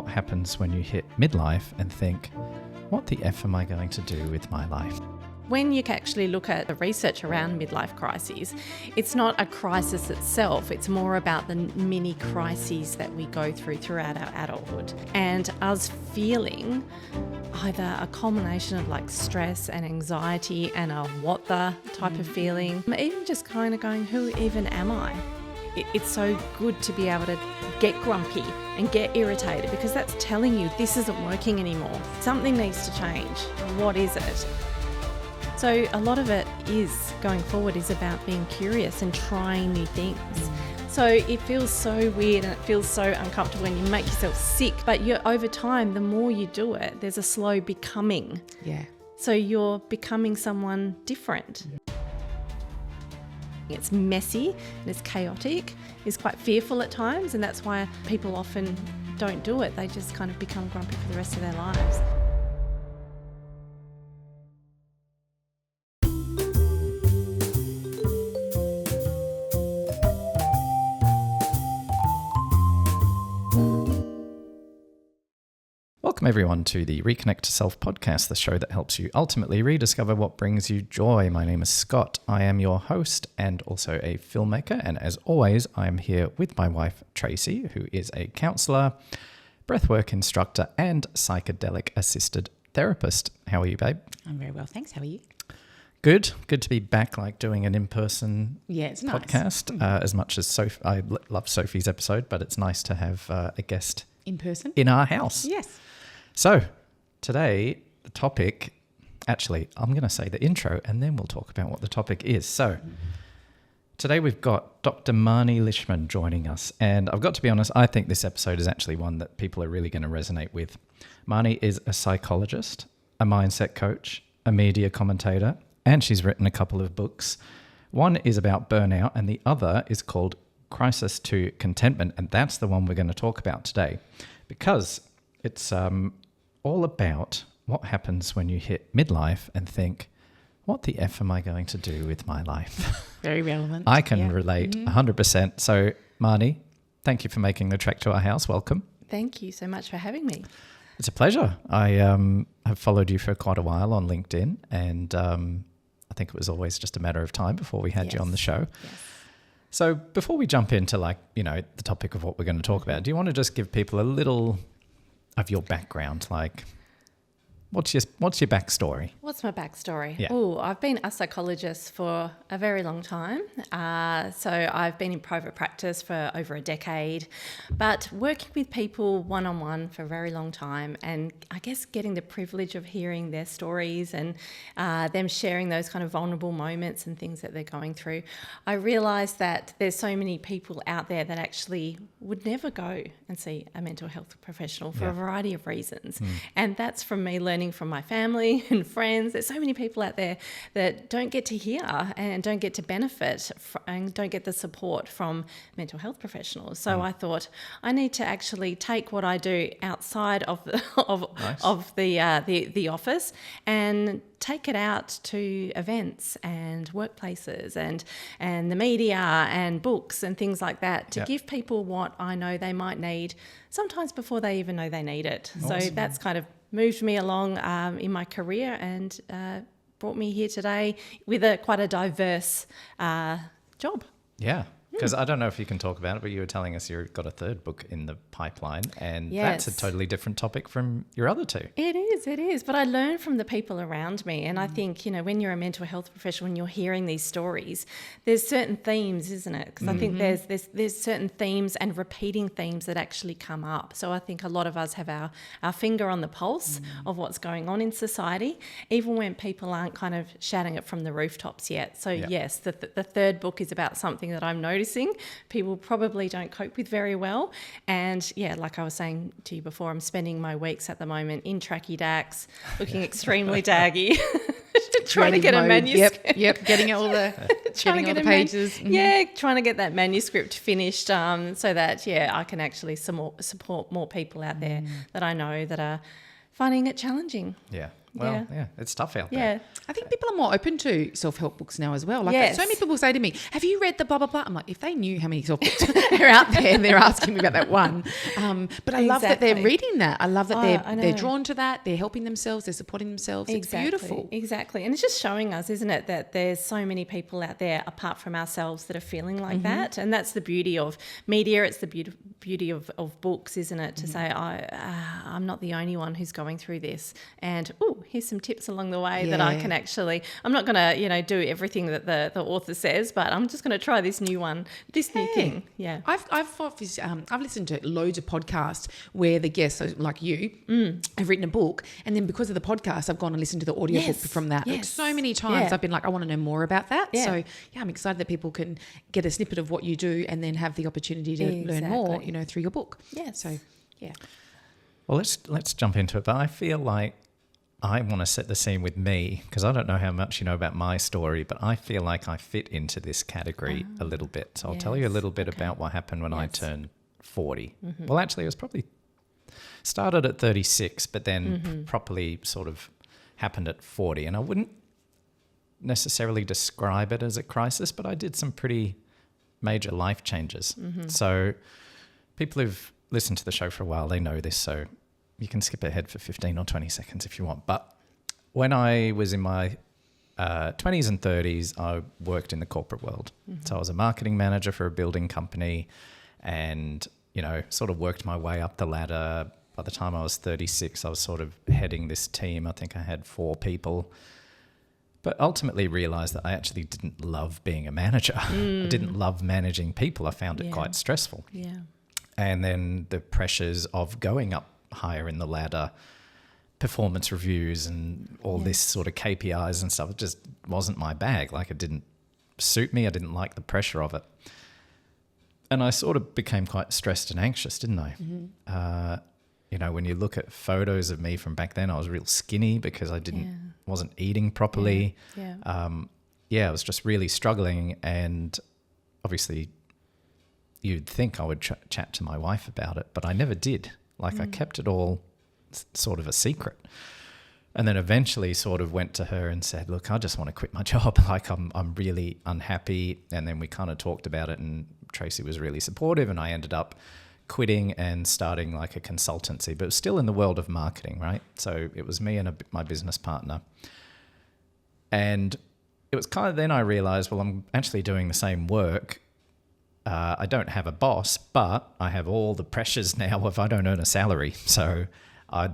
what happens when you hit midlife and think, what the F am I going to do with my life? When you actually look at the research around midlife crises, it's not a crisis itself, it's more about the mini crises that we go through throughout our adulthood. And us feeling either a combination of like stress and anxiety and a what the type of feeling, even just kind of going, who even am I? It's so good to be able to get grumpy and get irritated because that's telling you this isn't working anymore. Something needs to change. What is it? So a lot of it is going forward is about being curious and trying new things. So it feels so weird and it feels so uncomfortable when you make yourself sick, but over time, the more you do it, there's a slow becoming. Yeah. So you're becoming someone different. It's messy and it's chaotic, it's quite fearful at times, and that's why people often don't do it. They just kind of become grumpy for the rest of their lives. Welcome everyone to the Reconnect to Self podcast, the show that helps you ultimately rediscover what brings you joy. My name is Scott. I am your host and also a filmmaker. And as always, I am here with my wife, Tracy, who is a counsellor, breathwork instructor, and psychedelic assisted therapist. How are you, babe? I'm very well, thanks. How are you? Good. Good to be back, like doing an in-person it's podcast. Nice. As much as I love Sophie's episode, but it's nice to have a guest In person? in our house. Yes. So today, the topic, actually, I'm going to say the intro and then we'll talk about what the topic is. So today we've got Dr Marny Lishman joining us. And I've got to be honest, I think this episode is actually one that people are really going to resonate with. Marny is a psychologist, a mindset coach, a media commentator, and she's written a couple of books. One is about burnout and the other is called Crisis to Contentment. And that's the one we're going to talk about today because it's all about what happens when you hit midlife and think, what the F am I going to do with my life? Very relevant. I can relate 100%. So, Marny, thank you for making the trek to our house. Welcome. Thank you so much for having me. It's a pleasure. I have followed you for quite a while on LinkedIn, and I think it was always just a matter of time before we had you on the show. Yes. So before we jump into the topic of what we're going to talk about, do you want to just give people a little of your background? Like, what's your backstory? What's my backstory? Yeah. Oh, I've been a psychologist for a very long time. So I've been in private practice for over a decade, but working with people one-on-one for a very long time, and I guess getting the privilege of hearing their stories and them sharing those kind of vulnerable moments and things that they're going through, I realised that there's so many people out there that actually would never go and see a mental health professional for a variety of reasons. And that's from me learning from my family and friends. There's so many people out there that don't get to hear and don't get to benefit and don't get the support from mental health professionals. So I thought I need to actually take what I do outside of the the office and take it out to events and workplaces and the media and books and things like that to give people what I know they might need sometimes before they even know they need it. Awesome. So that's kind of moved me along in my career and brought me here today with quite a diverse job. Yeah. Because I don't know if you can talk about it, but you were telling us you've got a third book in the pipeline, and that's a totally different topic from your other two. It is. But I learn from the people around me. And I think, when you're a mental health professional and you're hearing these stories, there's certain themes, isn't it? Because I think there's certain themes and repeating themes that actually come up. So I think a lot of us have our finger on the pulse of what's going on in society, even when people aren't kind of shouting it from the rooftops yet. So yes, the third book is about something that I'm noticing people probably don't cope with very well. And like I was saying to you before, I'm spending my weeks at the moment in tracky dacks, looking extremely daggy, trying to get a manuscript. Yep, getting all the pages. Trying to get that manuscript finished so that, I can actually support more people out there that I know that are finding it challenging. Yeah. Well, yeah, it's tough out Yeah. there. I think people are more open to self-help books now as well. Like Yes. so many people say to me, have you read the blah, blah, blah? I'm like, if they knew how many self-help books are out there and they're asking me about that one. But I love that they're Exactly. reading that. I love that I they're know. drawn to that. They're helping themselves. They're supporting themselves. Exactly, It's beautiful. Exactly. And it's just showing us, isn't it, that there's so many people out there apart from ourselves that are feeling like that. And that's the beauty of media. It's the beauty of books, isn't it, to say, I'm not the only one who's going through this. And, here's some tips along the way that I can actually, I'm not going to, do everything that the author says, but I'm just going to try this new thing. Yeah. I've listened to loads of podcasts where the guests, so like you, have written a book, and then because of the podcast, I've gone and listened to the audiobook Yes, from that. Like yes. so many times Yeah. I've been like, I want to know more about that. Yeah. So yeah, I'm excited that people can get a snippet of what you do and then have the opportunity to learn more, Exactly. through your book. Yes. So yeah. Well, let's jump into it. But I feel like I want to set the scene with me, because I don't know how much you know about my story, but I feel like I fit into this category a little bit. So I'll tell you a Yes. little bit Okay. about what happened when I Yes. turned 40. Well, actually, it was probably started at 36, but then properly sort of happened at 40. And I wouldn't necessarily describe it as a crisis, but I did some pretty major life changes. So people who've listened to the show for a while, they know this, so you can skip ahead for 15 or 20 seconds if you want. But when I was in my 20s and 30s, I worked in the corporate world. So I was a marketing manager for a building company and, sort of worked my way up the ladder. By the time I was 36, I was sort of heading this team. I think I had 4 people. But ultimately realised that I actually didn't love being a manager. I didn't love managing people. I found it Yeah. quite stressful. Yeah. And then the pressures of going up higher in the ladder, performance reviews and all this sort of KPIs and stuff, it just wasn't my bag. Like, it didn't suit me. I didn't like the pressure of it. And I sort of became quite stressed and anxious, didn't I? When you look at photos of me from back then, I was real skinny because I wasn't eating properly. Yeah. I was just really struggling. And obviously you'd think I would chat to my wife about it, but I never did. Like, I kept it all sort of a secret. And then eventually sort of went to her and said, look, I just want to quit my job. Like, I'm really unhappy. And then we kind of talked about it, and Tracy was really supportive, and I ended up quitting and starting like a consultancy, but it was still in the world of marketing, right? So it was me and my business partner. And it was kind of then I realized, well, I'm actually doing the same work. I don't have a boss, but I have all the pressures now of I don't earn a salary. So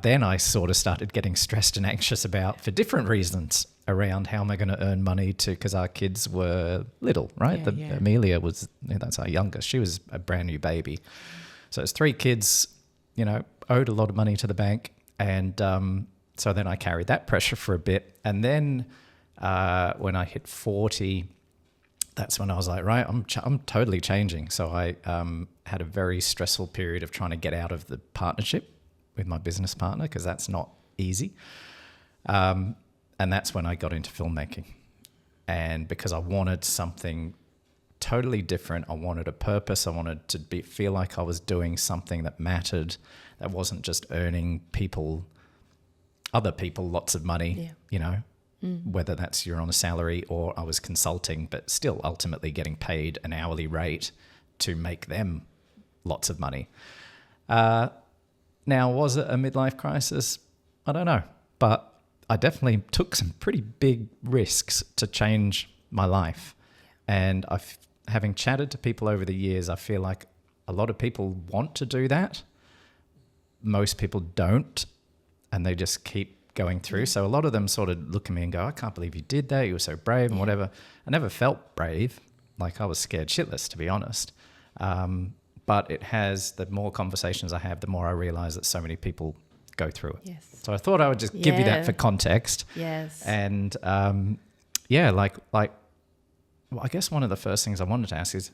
then I sort of started getting stressed and anxious about, for different reasons, around how am I going to earn money because our kids were little, right? Amelia was, that's our youngest. She was a brand new baby. So it's 3 kids, owed a lot of money to the bank. And so then I carried that pressure for a bit. And then when I hit 40, that's when I was like, right, I'm totally changing. So I had a very stressful period of trying to get out of the partnership with my business partner, because that's not easy. And that's when I got into filmmaking. And because I wanted something totally different, I wanted a purpose, I wanted to feel like I was doing something that mattered, that wasn't just earning other people lots of money, whether that's you're on a salary or I was consulting, but still ultimately getting paid an hourly rate to make them lots of money. Now, was it a midlife crisis? I don't know, but I definitely took some pretty big risks to change my life. And having chatted to people over the years, I feel like a lot of people want to do that. Most people don't, and they just keep going through. So a lot of them sort of look at me and go, I can't believe you did that. You were so brave and whatever. I never felt brave. Like, I was scared shitless, to be honest. But the more conversations I have, the more I realize that so many people go through it. Yes. So I thought I would just give you that for context. Yes. And well, I guess one of the first things I wanted to ask is,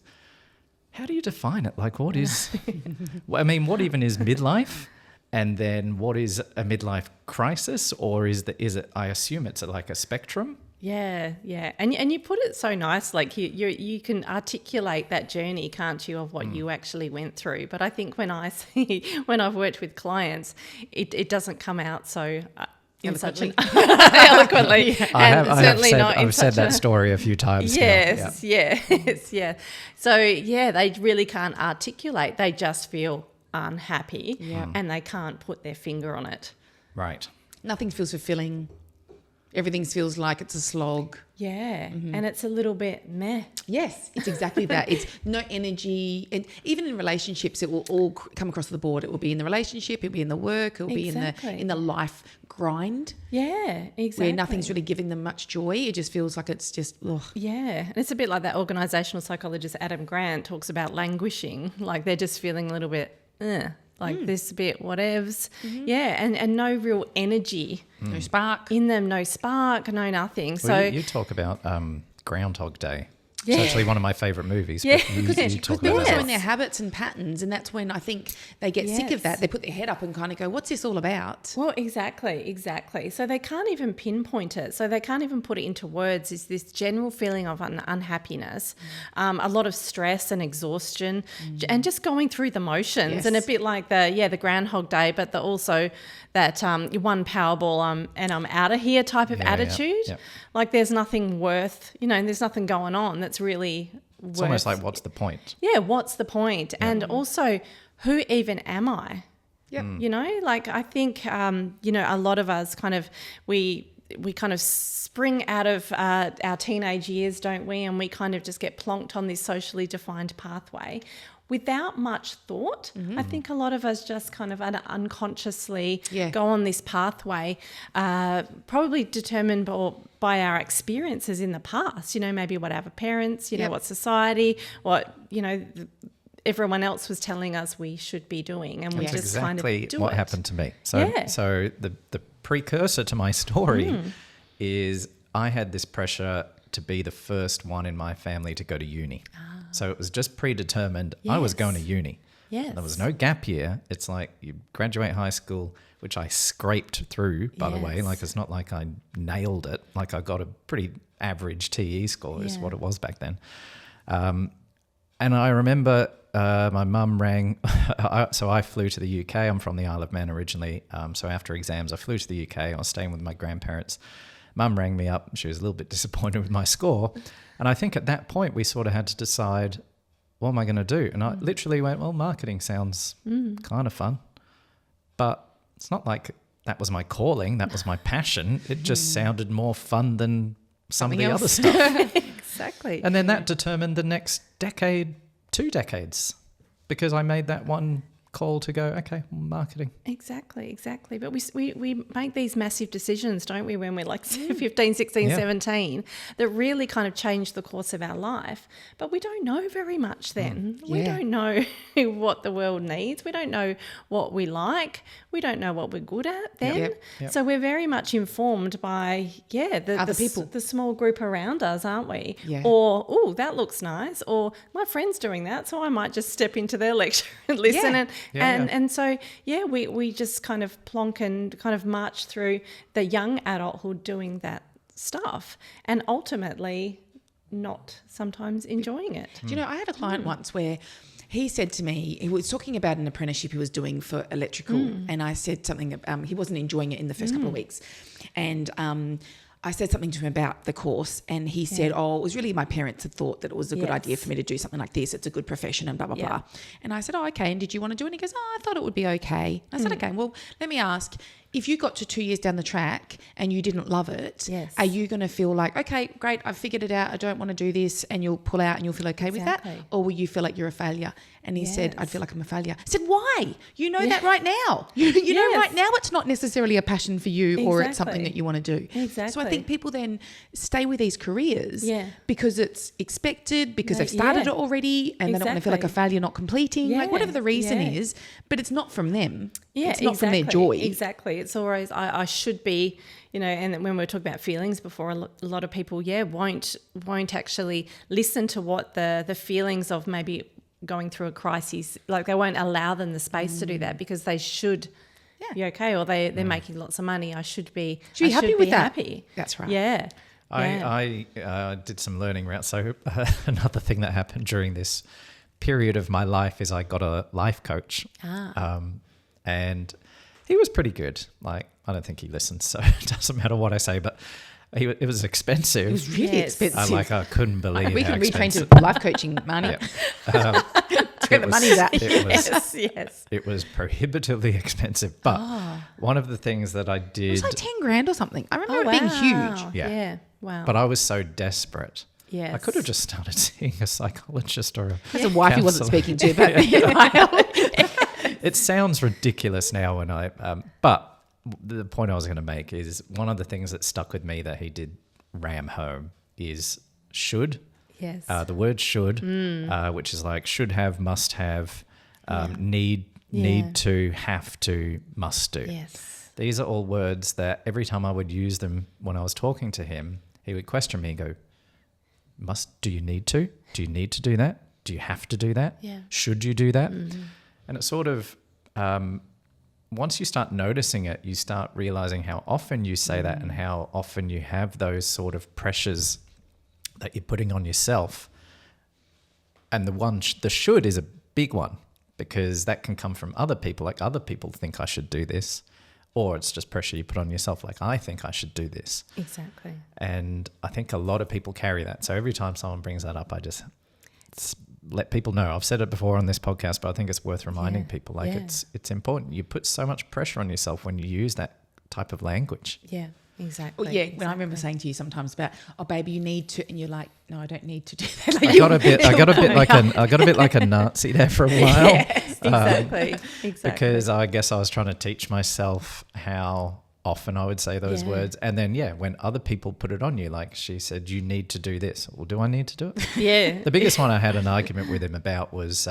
how do you define it? Like, what is, what even is midlife? And then what is a midlife crisis? Or is it, I assume it's like a spectrum? Yeah. And you put it so nice, like you can articulate that journey, can't you, of what you actually went through. But I think when I've worked with clients, it doesn't come out so in such an Eloquently. eloquently, and certainly not in I've said such that story a few times. Yes, yes, yeah. So they really can't articulate. They just feel unhappy, and they can't put their finger on it. Right. Nothing feels fulfilling. Everything feels like it's a slog. Yeah, and it's a little bit meh. Yes, it's exactly that. It's no energy. And even in relationships, it will all come across the board. It will be in the relationship, it'll be in the work, it'll be in the life grind. Yeah, exactly. Where nothing's really giving them much joy. It just feels like it's just, ugh. Yeah, and it's a bit like that organisational psychologist Adam Grant talks about languishing, like they're just feeling a little bit, like this bit whatevs. Yeah, and no real energy. No spark. In them, no spark, no nothing. Well, So you talk about Groundhog Day. Yeah. It's actually one of my favourite movies. Yeah. But you talk They're about also that. in their habits and patterns, and that's when I think they get sick of that. They put their head up and kind of go, what's this all about? Well, exactly. So they can't even pinpoint it. So they can't even put it into words. It's this general feeling of unhappiness, a lot of stress and exhaustion, and just going through the motions. Yes. And a bit like the Groundhog Day, but also that one Powerball and I'm out of here type of attitude. Yeah. Like there's nothing worth, there's nothing going on that's really It's almost like, what's the point? Yeah, what's the point? And also, who even am I? Yep. Like I think, a lot of us kind of, we kind of spring out of our teenage years, don't we? And we kind of just get plonked on this socially defined pathway without much thought. I think a lot of us just kind of unconsciously go on this pathway, probably determined by our experiences in the past, maybe what our parents, what society, what, everyone else was telling us we should be doing, and we That's just kind of exactly do what it. happened to me. So the precursor to my story is I had this pressure to be the first one in my family to go to uni. So it was just predetermined. I was going to uni. Yes. There was no gap year. It's like you graduate high school, which I scraped through, by the way. Like it's not like I nailed it. Like I got a pretty average TE score is what it was back then. And I remember my mum rang. So I flew to the UK. I'm from the Isle of Man originally. So after exams, I flew to the UK. I was staying with my grandparents. Mum rang me up. She was a little bit disappointed with my score. And I think at that point, we sort of had to decide, what am I going to do? And I literally went, well, marketing sounds kind of fun. But it's not like that was my calling. That was my passion. It just sounded more fun than some of the other stuff. Exactly. And then that determined the next decade, 2 decades, because I made that one call to go, okay, marketing. Exactly. But we make these massive decisions, don't we, when we're like 15, 16, 17, that really kind of change the course of our life. But we don't know very much then. We don't know what the world needs. We don't know what we like. We don't know what we're good at then. Yep. So we're very much informed by, Other people. The small group around us, aren't we? Yeah. Or, oh, that looks nice. Or my friend's doing that, so I might just step into their lecture and listen. And so, we just kind of plonk and kind of march through the young adulthood doing that stuff and ultimately not sometimes enjoying it. Do you know, I had a client once where he said to me, he was talking about an apprenticeship he was doing for electrical, and I said something, he wasn't enjoying it in the first couple of weeks. And I said something to him about the course, and he said, oh, it was really my parents had thought that it was a good idea for me to do something like this. It's a good profession and blah, blah, blah. And I said, oh, okay. And did you want to do it? And he goes, oh, I thought it would be okay. I said, okay, well, let me ask, if you got to 2 years down the track and you didn't love it, are you going to feel like, okay, great, I've figured it out, I don't want to do this, and you'll pull out and you'll feel okay with that? Or will you feel like you're a failure? And he said, I'd feel like I'm a failure. I said, why? You know that right now. You know right now it's not necessarily a passion for you or it's something that you want to do. Exactly. So I think people then stay with these careers because it's expected, because they've started it already, and they don't want to feel like a failure not completing, like whatever the reason is, but it's not from them. It's not from their joy. Exactly. It's always, I should be, and when we were talking about feelings before, a lot of people, won't actually listen to what the feelings of maybe going through a crisis, like they won't allow them the space to do that because they should be okay, or they're making lots of money. I should be happy with that. Happy. That's right. Yeah. I did some learning around. So another thing that happened during this period of my life is I got a life coach. And He was pretty good. Like, I don't think he listens, so it doesn't matter what I say, but it was expensive. It was really Yes. expensive. I couldn't believe We how can retrain expensive. to life coaching, Marny. Yeah. Get the money out. Yes. It was prohibitively expensive. But one of the things that I It did, was like 10 grand or something. I remember it being huge. Yeah. Yeah. Wow. but I was so desperate. yes. I could have just started seeing a psychologist or a As a wife he wasn't counsellor. speaking to, but It sounds ridiculous now when but the point I was going to make is one of the things that stuck with me that he did ram home is should. Yes. The word should, which is like should have, must have, need to, have to, must do. yes. These are all words that every time I would use them when I was talking to him, he would question me and go, do you need to? Do you need to do that? Do you have to do that? Yeah. Should you do that? And it sort of, once you start noticing it, you start realizing how often you say that and how often you have those sort of pressures that you're putting on yourself. And the should is a big one because that can come from other people. Like other people think I should do this, or it's just pressure you put on yourself. Like I think I should do this. Exactly. And I think a lot of people carry that. So every time someone brings that up, I just let people know. I've said it before on this podcast, but I think it's worth reminding people. Like it's important. You put so much pressure on yourself when you use that type of language. Yeah. Exactly. well, yeah, when I remember saying to you sometimes about, oh baby, you need to, and you're like, no, I don't need to do that. Like I got a bit like a Nazi there for a while. Yes, exactly. Exactly. Because I guess I was trying to teach myself how often I would say those Yeah. words. And then, when other people put it on you, like she said, you need to do this. Well, do I need to do it? Yeah. The biggest one I had an argument with him about was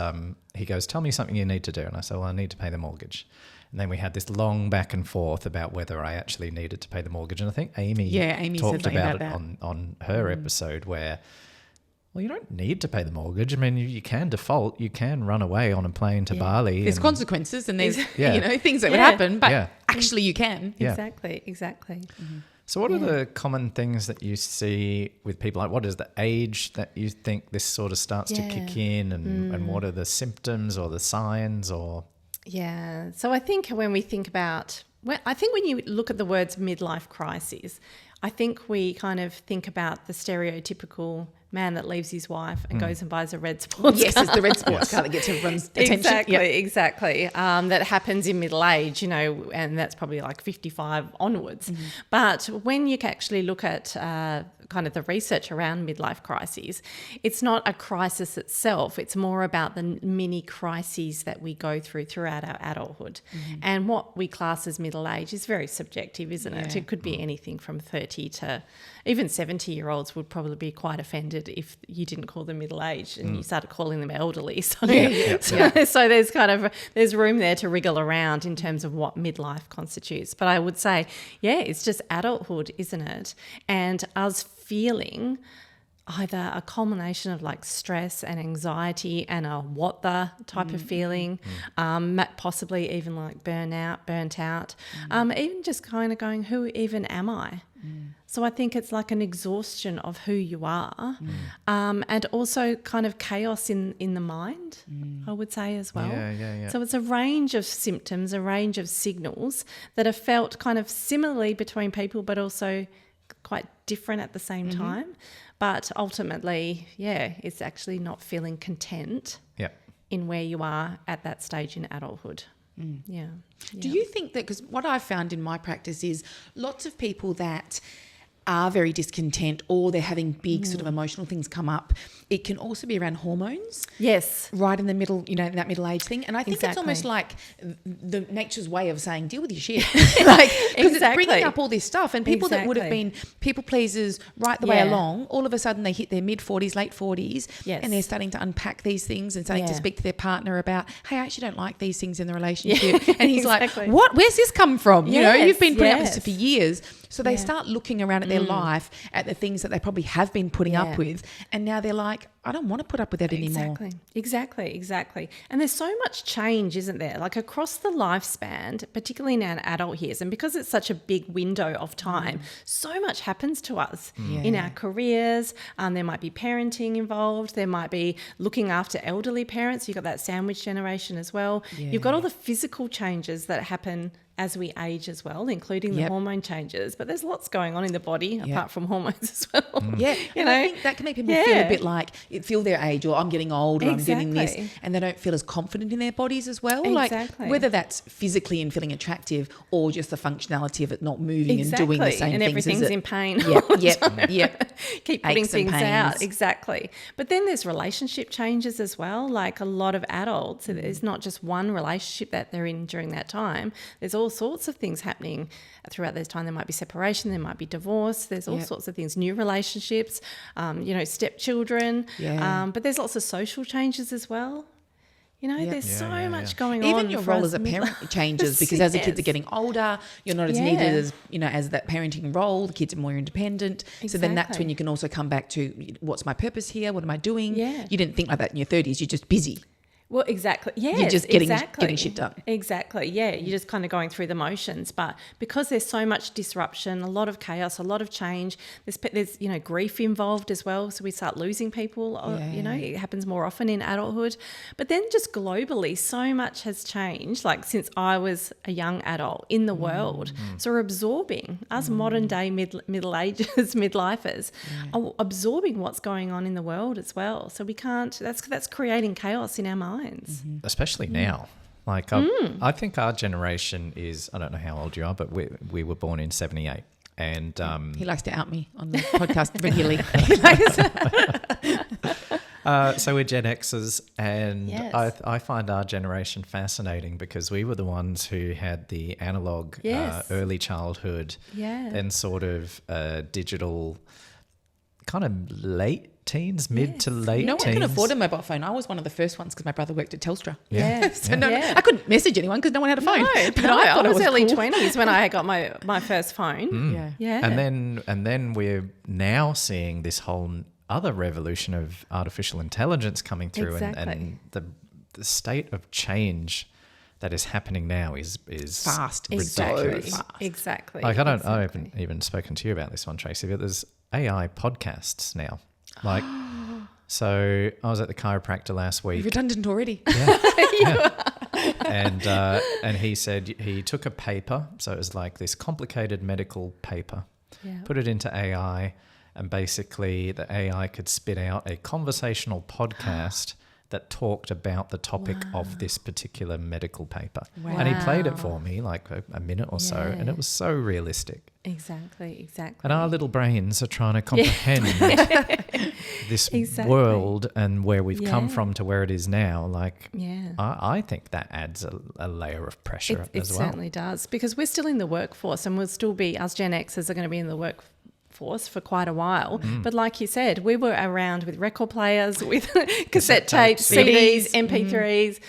he goes, tell me something you need to do. And I said, well, I need to pay the mortgage. And then we had this long back and forth about whether I actually needed to pay the mortgage. And I think Amy Amy said talked something about about it that. on her episode where, well, you don't need to pay the mortgage. I mean, you can default. You can run away on a plane to Bali. There's and- consequences and there's Yeah. things that would Yeah. happen, but Yeah. actually you can. Yeah. Exactly. Exactly. So what are the common things that you see with people? Like what is the age that you think this sort of starts to kick in and what are the symptoms or the signs or... Yeah. So I think when we think about, when you look at the words midlife crisis, I think we kind of think about the stereotypical man that leaves his wife and goes and buys a red sports Yes, car. it's the red sports car that gets everyone's attention. Exactly, Yep. exactly. That happens in middle age, and that's probably like 55 onwards. Mm-hmm. But when you actually look at kind of the research around midlife crises, it's not a crisis itself. It's more about the mini crises that we go throughout our adulthood. And what we class as middle age is very subjective, isn't it? It could be anything from 30 to even 70-year-olds would probably be quite offended if you didn't call them middle-aged and you started calling them elderly. So, so there's room there to wriggle around in terms of what midlife constitutes. But I would say, it's just adulthood, isn't it? And us feeling either a culmination of like stress and anxiety and a what the type of feeling, possibly even like burnt out, even just kind of going, who even am I? So I think it's like an exhaustion of who you are, and also kind of chaos in the mind, I would say as well. Yeah. So it's a range of symptoms, a range of signals that are felt kind of similarly between people, but also quite different at the same time. But ultimately, it's actually not feeling content in where you are at that stage in adulthood. Yeah. Do you think that, because what I've found in my practice is lots of people that are very discontent or they're having big sort of emotional things come up, it can also be around hormones. Yes. Right in the middle, in that middle age thing. And I think it's Exactly. almost like the nature's way of saying, deal with your shit. Because it's bringing up all this stuff. And people that would have been people pleasers right the way along, all of a sudden they hit their mid-40s, late 40s, and they're starting to unpack these things and starting to speak to their partner about, hey, I actually don't like these things in the relationship. And he's like, what? Where's this come from? You've been putting up with this for years. So they start looking around at their life, at the things that they probably have been putting up with. And now they're like, I don't want to put up with that anymore. Exactly. And there's so much change, isn't there? Like across the lifespan, particularly in our adult years, and because it's such a big window of time, so much happens to us in our careers. There might be parenting involved. There might be looking after elderly parents. You've got that sandwich generation as well. Yeah. You've got all the physical changes that happen as we age as well, including the hormone changes. But there's lots going on in the body apart from hormones as well. Yeah, and I think that can make people feel a bit like feel their age, or I'm getting old, or I'm getting this, and they don't feel as confident in their bodies as well. Like whether that's physically and feeling attractive, or just the functionality of it not moving and doing the same and things. Everything's in pain. Keep putting things out. Exactly. But then there's relationship changes as well. Like a lot of adults, it's not just one relationship that they're in during that time. There's all sorts of things happening throughout this time. There might be separation, there might be divorce, there's all sorts of things, new relationships, stepchildren, but there's lots of social changes as well. There's so much going on. Even your role as a parent changes because as the kids are getting older, you're not as needed as, as that parenting role. The kids are more independent. So then that's when you can also come back to what's my purpose here? What am I doing? Yeah. You didn't think like that in your 30s. You're just busy. Well, exactly. Yeah, you're just getting shit done. Exactly. Yeah, you're just kind of going through the motions. But because there's so much disruption, a lot of chaos, a lot of change, there's grief involved as well. So we start losing people. It happens more often in adulthood. But then just globally, so much has changed. Like since I was a young adult in the world, so we're absorbing us modern day middle agers, midlifers, are absorbing what's going on in the world as well. So we can't. That's creating chaos in our minds. Especially now. Like I think our generation is, I don't know how old you are, but we were born in 78. And he likes to out me on the podcast regularly. So we're Gen Xers, and I find our generation fascinating because we were the ones who had the analog early childhood, then sort of digital kind of late teens, mid to late no teens. one could afford a mobile phone. I was one of the first ones because my brother worked at Telstra. So I couldn't message anyone because no one had a phone. I thought I was early 20s when I got my first phone. And then we're now seeing this whole other revolution of artificial intelligence coming through, and the state of change that is happening now is fast, ridiculous. Fast. Exactly. Like I haven't even spoken to you about this one, Tracy, but there's AI podcasts now. Like, so I was at the chiropractor last week. You're redundant already. And he said he took a paper, so it was like this complicated medical paper, put it into AI, and basically the AI could spit out a conversational podcast that talked about the topic of this particular medical paper. Wow. And he played it for me like a minute or so, and it was so realistic. Exactly. And our little brains are trying to comprehend this world and where we've come from to where it is now. Like, I think that adds a layer of pressure as well. It certainly does, because we're still in the workforce, and we'll still be, us Gen Xers are going to be in the workforce for quite a while. But like you said, we were around with record players, with cassette tapes, CDs, MP3s,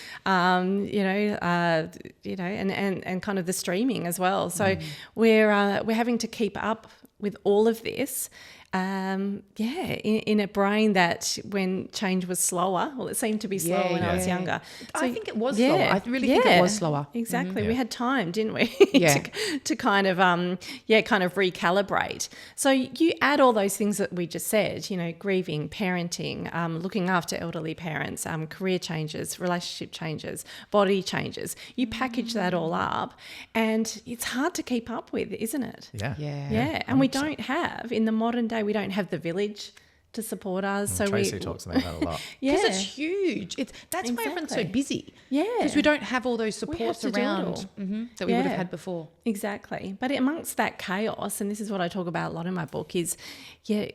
and kind of the streaming as well. So we're having to keep up with all of this. In a brain that when change was slower, well, it seemed to be slower when I was younger. So, I think it was slower. I really think it was slower. Exactly. We had time, didn't we? to kind of, recalibrate. So you add all those things that we just said, grieving, parenting, looking after elderly parents, career changes, relationship changes, body changes. You package that all up, and it's hard to keep up with, isn't it? Yeah. And we don't have, in the modern day, we don't have the village to support us. So Tracy talks about that a lot. Because it's huge. That's why everyone's so busy. Because we don't have all those supports around that we would have had before. Exactly. But amongst that chaos, and this is what I talk about a lot in my book, is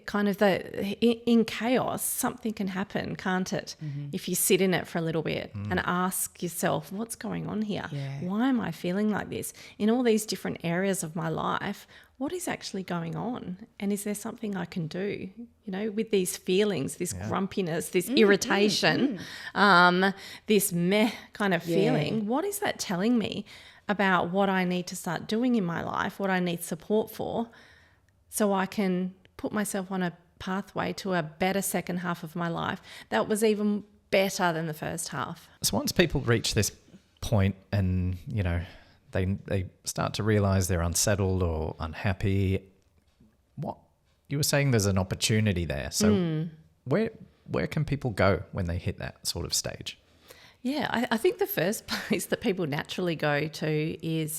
kind of in chaos, something can happen, can't it? If you sit in it for a little bit and ask yourself, what's going on here? Why am I feeling like this? In all these different areas of my life, what is actually going on? And is there something I can do, with these feelings, this grumpiness, this irritation, this meh kind of feeling? What is that telling me about what I need to start doing in my life, what I need support for, so I can put myself on a pathway to a better second half of my life that was even better than the first half. So once people reach this point and, you know, they start to realize they're unsettled or unhappy, what you were saying, there's an opportunity there. So where can people go when they hit that sort of stage? Yeah, I think the first place that people naturally go to is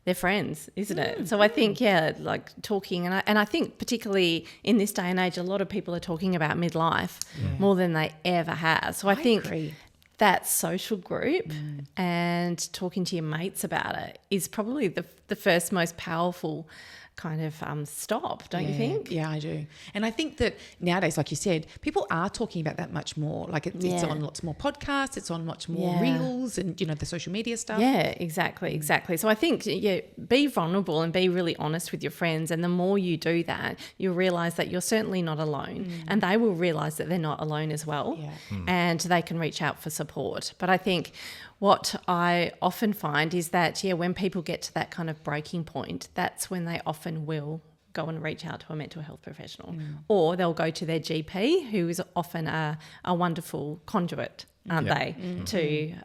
their friends, isn't it? So I think, like talking, and I think particularly in this day and age, a lot of people are talking about midlife more than they ever have. So I think agree. that social group and talking to your mates about it is probably the first most powerful kind of stop, don't you think? Yeah, I do. And I think that nowadays, like you said, people are talking about that much more. Like it's on lots more podcasts, it's on much more reels and, you know, the social media stuff. Yeah, exactly. So I think, be vulnerable and be really honest with your friends. And the more you do that, you'll realise that you're certainly not alone. And they will realise that they're not alone as well. Yeah. And they can reach out for support. But I think what I often find is that, when people get to that kind of breaking point, that's when they often will go and reach out to a mental health professional, or they'll go to their GP, who is often a wonderful conduit, aren't they, to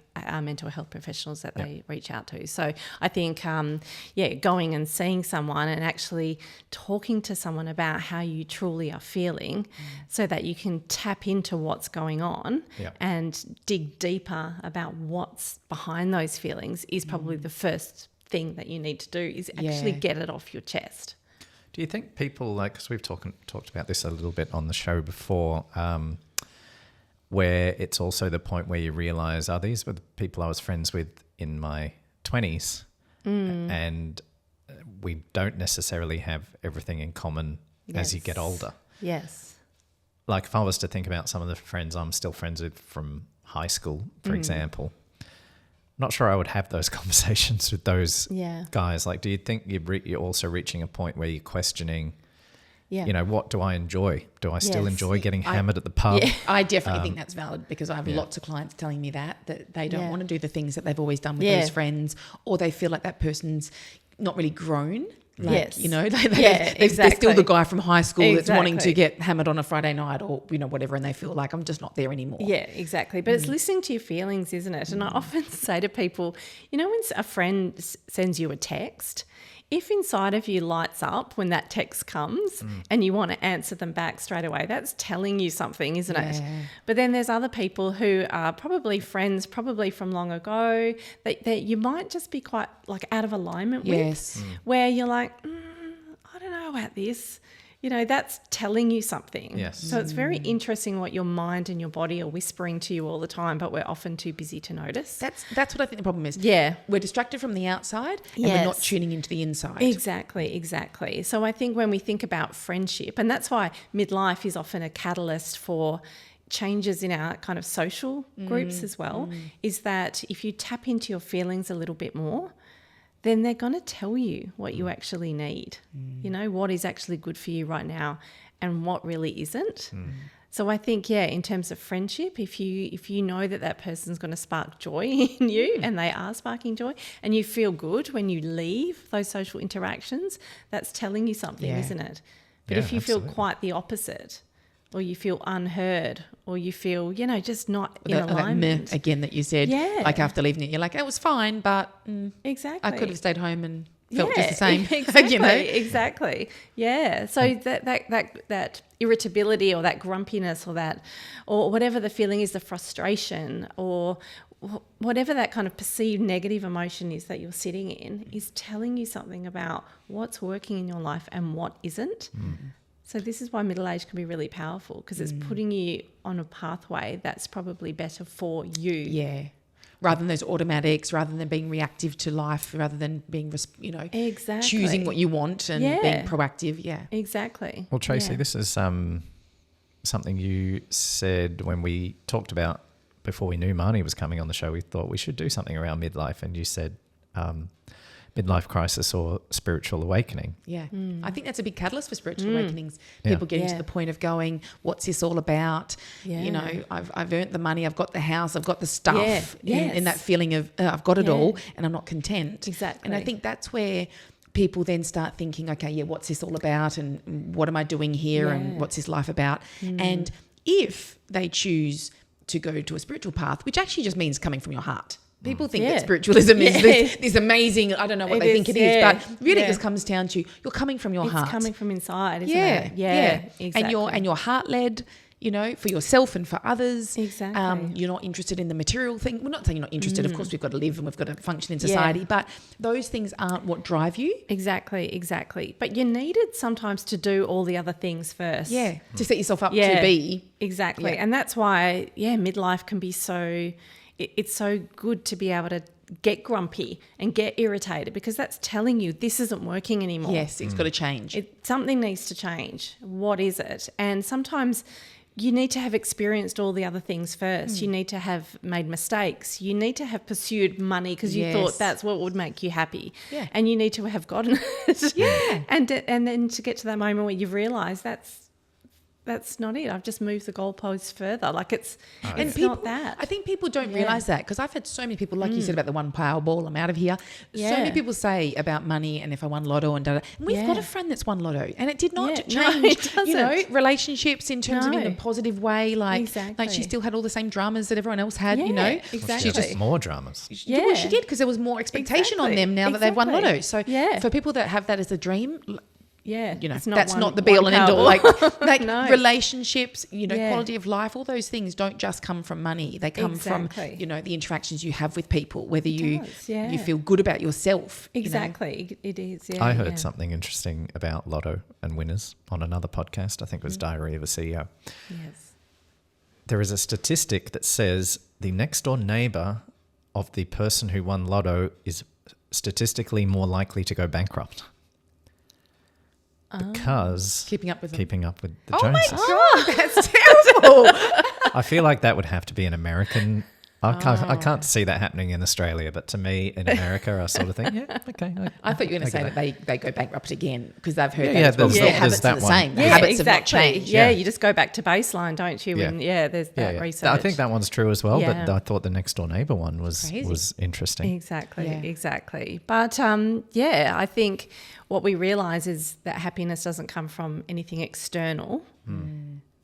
mental health professionals that they reach out to. So I think, going and seeing someone and actually talking to someone about how you truly are feeling so that you can tap into what's going on and dig deeper about what's behind those feelings is probably the first thing that you need to do, is actually get it off your chest. Do you think people, like, because we've talked about this a little bit on the show before, where it's also the point where you realise, these were the people I was friends with in my 20s and we don't necessarily have everything in common as you get older. Yes. Like if I was to think about some of the friends I'm still friends with from high school, for example, not sure I would have those conversations with those guys. Like, do you think you're also reaching a point where you're questioning, you know, what do I enjoy? Do I still enjoy getting hammered at the pub? Yeah, I definitely think that's valid, because I have lots of clients telling me that they don't want to do the things that they've always done with those friends, or they feel like that person's not really grown. Like, you know, they're still the guy from high school that's wanting to get hammered on a Friday night or, you know, whatever, and they feel like I'm just not there anymore. Yeah, exactly. But it's listening to your feelings, isn't it? And I often say to people, you know, when a friend sends you a text, if inside of you lights up when that text comes and you want to answer them back straight away, that's telling you something, isn't it? But then there's other people who are probably friends, probably from long ago, that you might just be quite like out of alignment with, where you're like, I don't know about this. You know, that's telling you something. Yes. So it's very interesting what your mind and your body are whispering to you all the time, but we're often too busy to notice. That's what I think the problem is. Yeah. We're distracted from the outside and we're not tuning into the inside. Exactly. So I think when we think about friendship, and that's why midlife is often a catalyst for changes in our kind of social groups as well, is that if you tap into your feelings a little bit more, then they're going to tell you what you actually need, you know, what is actually good for you right now and what really isn't. So I think, in terms of friendship, if you know that person's going to spark joy in you and they are sparking joy, and you feel good when you leave those social interactions, that's telling you something, isn't it? But if you feel quite the opposite, or you feel unheard, or you feel, you know, just not in alignment. That again that you said, like after leaving it, you're like, it was fine, but exactly, I could have stayed home and felt just the same. Exactly, you know? Exactly. Yeah. So that irritability or that grumpiness or whatever the feeling is, the frustration or whatever that kind of perceived negative emotion is that you're sitting in, is telling you something about what's working in your life and what isn't. So this is why middle age can be really powerful, because it's putting you on a pathway that's probably better for you. Yeah. Rather than those automatics, rather than being reactive to life, rather than being, you know, choosing what you want and being proactive. Yeah. Exactly. Well, Tracy, this is something you said when we talked about, before we knew Marny was coming on the show, we thought we should do something around midlife. And you said midlife crisis or spiritual awakening. Yeah. I think that's a big catalyst for spiritual awakenings. People getting to the point of going, what's this all about? You know, I've earned the money, I've got the house, I've got the stuff, in that feeling of I've got it all and I'm not content. Exactly. And I think that's where people then start thinking, okay, yeah, what's this all about, and what am I doing here, and what's this life about? And if they choose to go to a spiritual path, which actually just means coming from your heart. People think that spiritualism is this amazing, I don't know what they think it is, but really it just comes down to you're coming from your heart. It's coming from inside, isn't it? Yeah, exactly. And you're heart-led, you know, for yourself and for others. Exactly. You're not interested in the material thing. We're not saying you're not interested. Of course, we've got to live and we've got to function in society, but those things aren't what drive you. Exactly. But you needed sometimes to do all the other things first. Yeah, to set yourself up to be. Exactly. Yeah. And that's why, midlife can be so... It's so good to be able to get grumpy and get irritated, because that's telling you this isn't working anymore. Yes, it's got to change. Something needs to change. What is it? And sometimes you need to have experienced all the other things first. You need to have made mistakes. You need to have pursued money because you thought that's what would make you happy. Yeah. And you need to have gotten it. Yeah. And then to get to that moment where you've realised that's not it. I've just moved the goalposts further. Like it's not that. I think people don't realise that, because I've had so many people, like you said about the one Powerball, I'm out of here. So many people say about money and if I won lotto and da-da. And we've got a friend that's won lotto, and it did not change, it doesn't. relationships in terms of in a positive way. Like she still had all the same dramas that everyone else had, you know. Well, she just more dramas. Well, she did, because there was more expectation on them now that they've won lotto. So for people that have that as a dream... Yeah, you know, that's not the be all and end all. Like relationships, you know, quality of life, all those things don't just come from money. They come from, you know, the interactions you have with people, whether you feel good about yourself. Exactly. You know? It is. Yeah, I heard something interesting about lotto and winners on another podcast. I think it was Diary of a CEO. Yes. There is a statistic that says the next door neighbour of the person who won lotto is statistically more likely to go bankrupt. Because keeping up with the Joneses. Oh my God, that's terrible. I feel like that would have to be an American. I can't see that happening in Australia, but to me, in America, I sort of think, okay. I thought you were going to say that they go bankrupt again, because they've heard habits are the same. Yeah, habits have not changed. Yeah, you just go back to baseline, don't you? And there's that research. I think that one's true as well, but I thought the next door neighbour one was interesting. Exactly. But I think what we realise is that happiness doesn't come from anything external.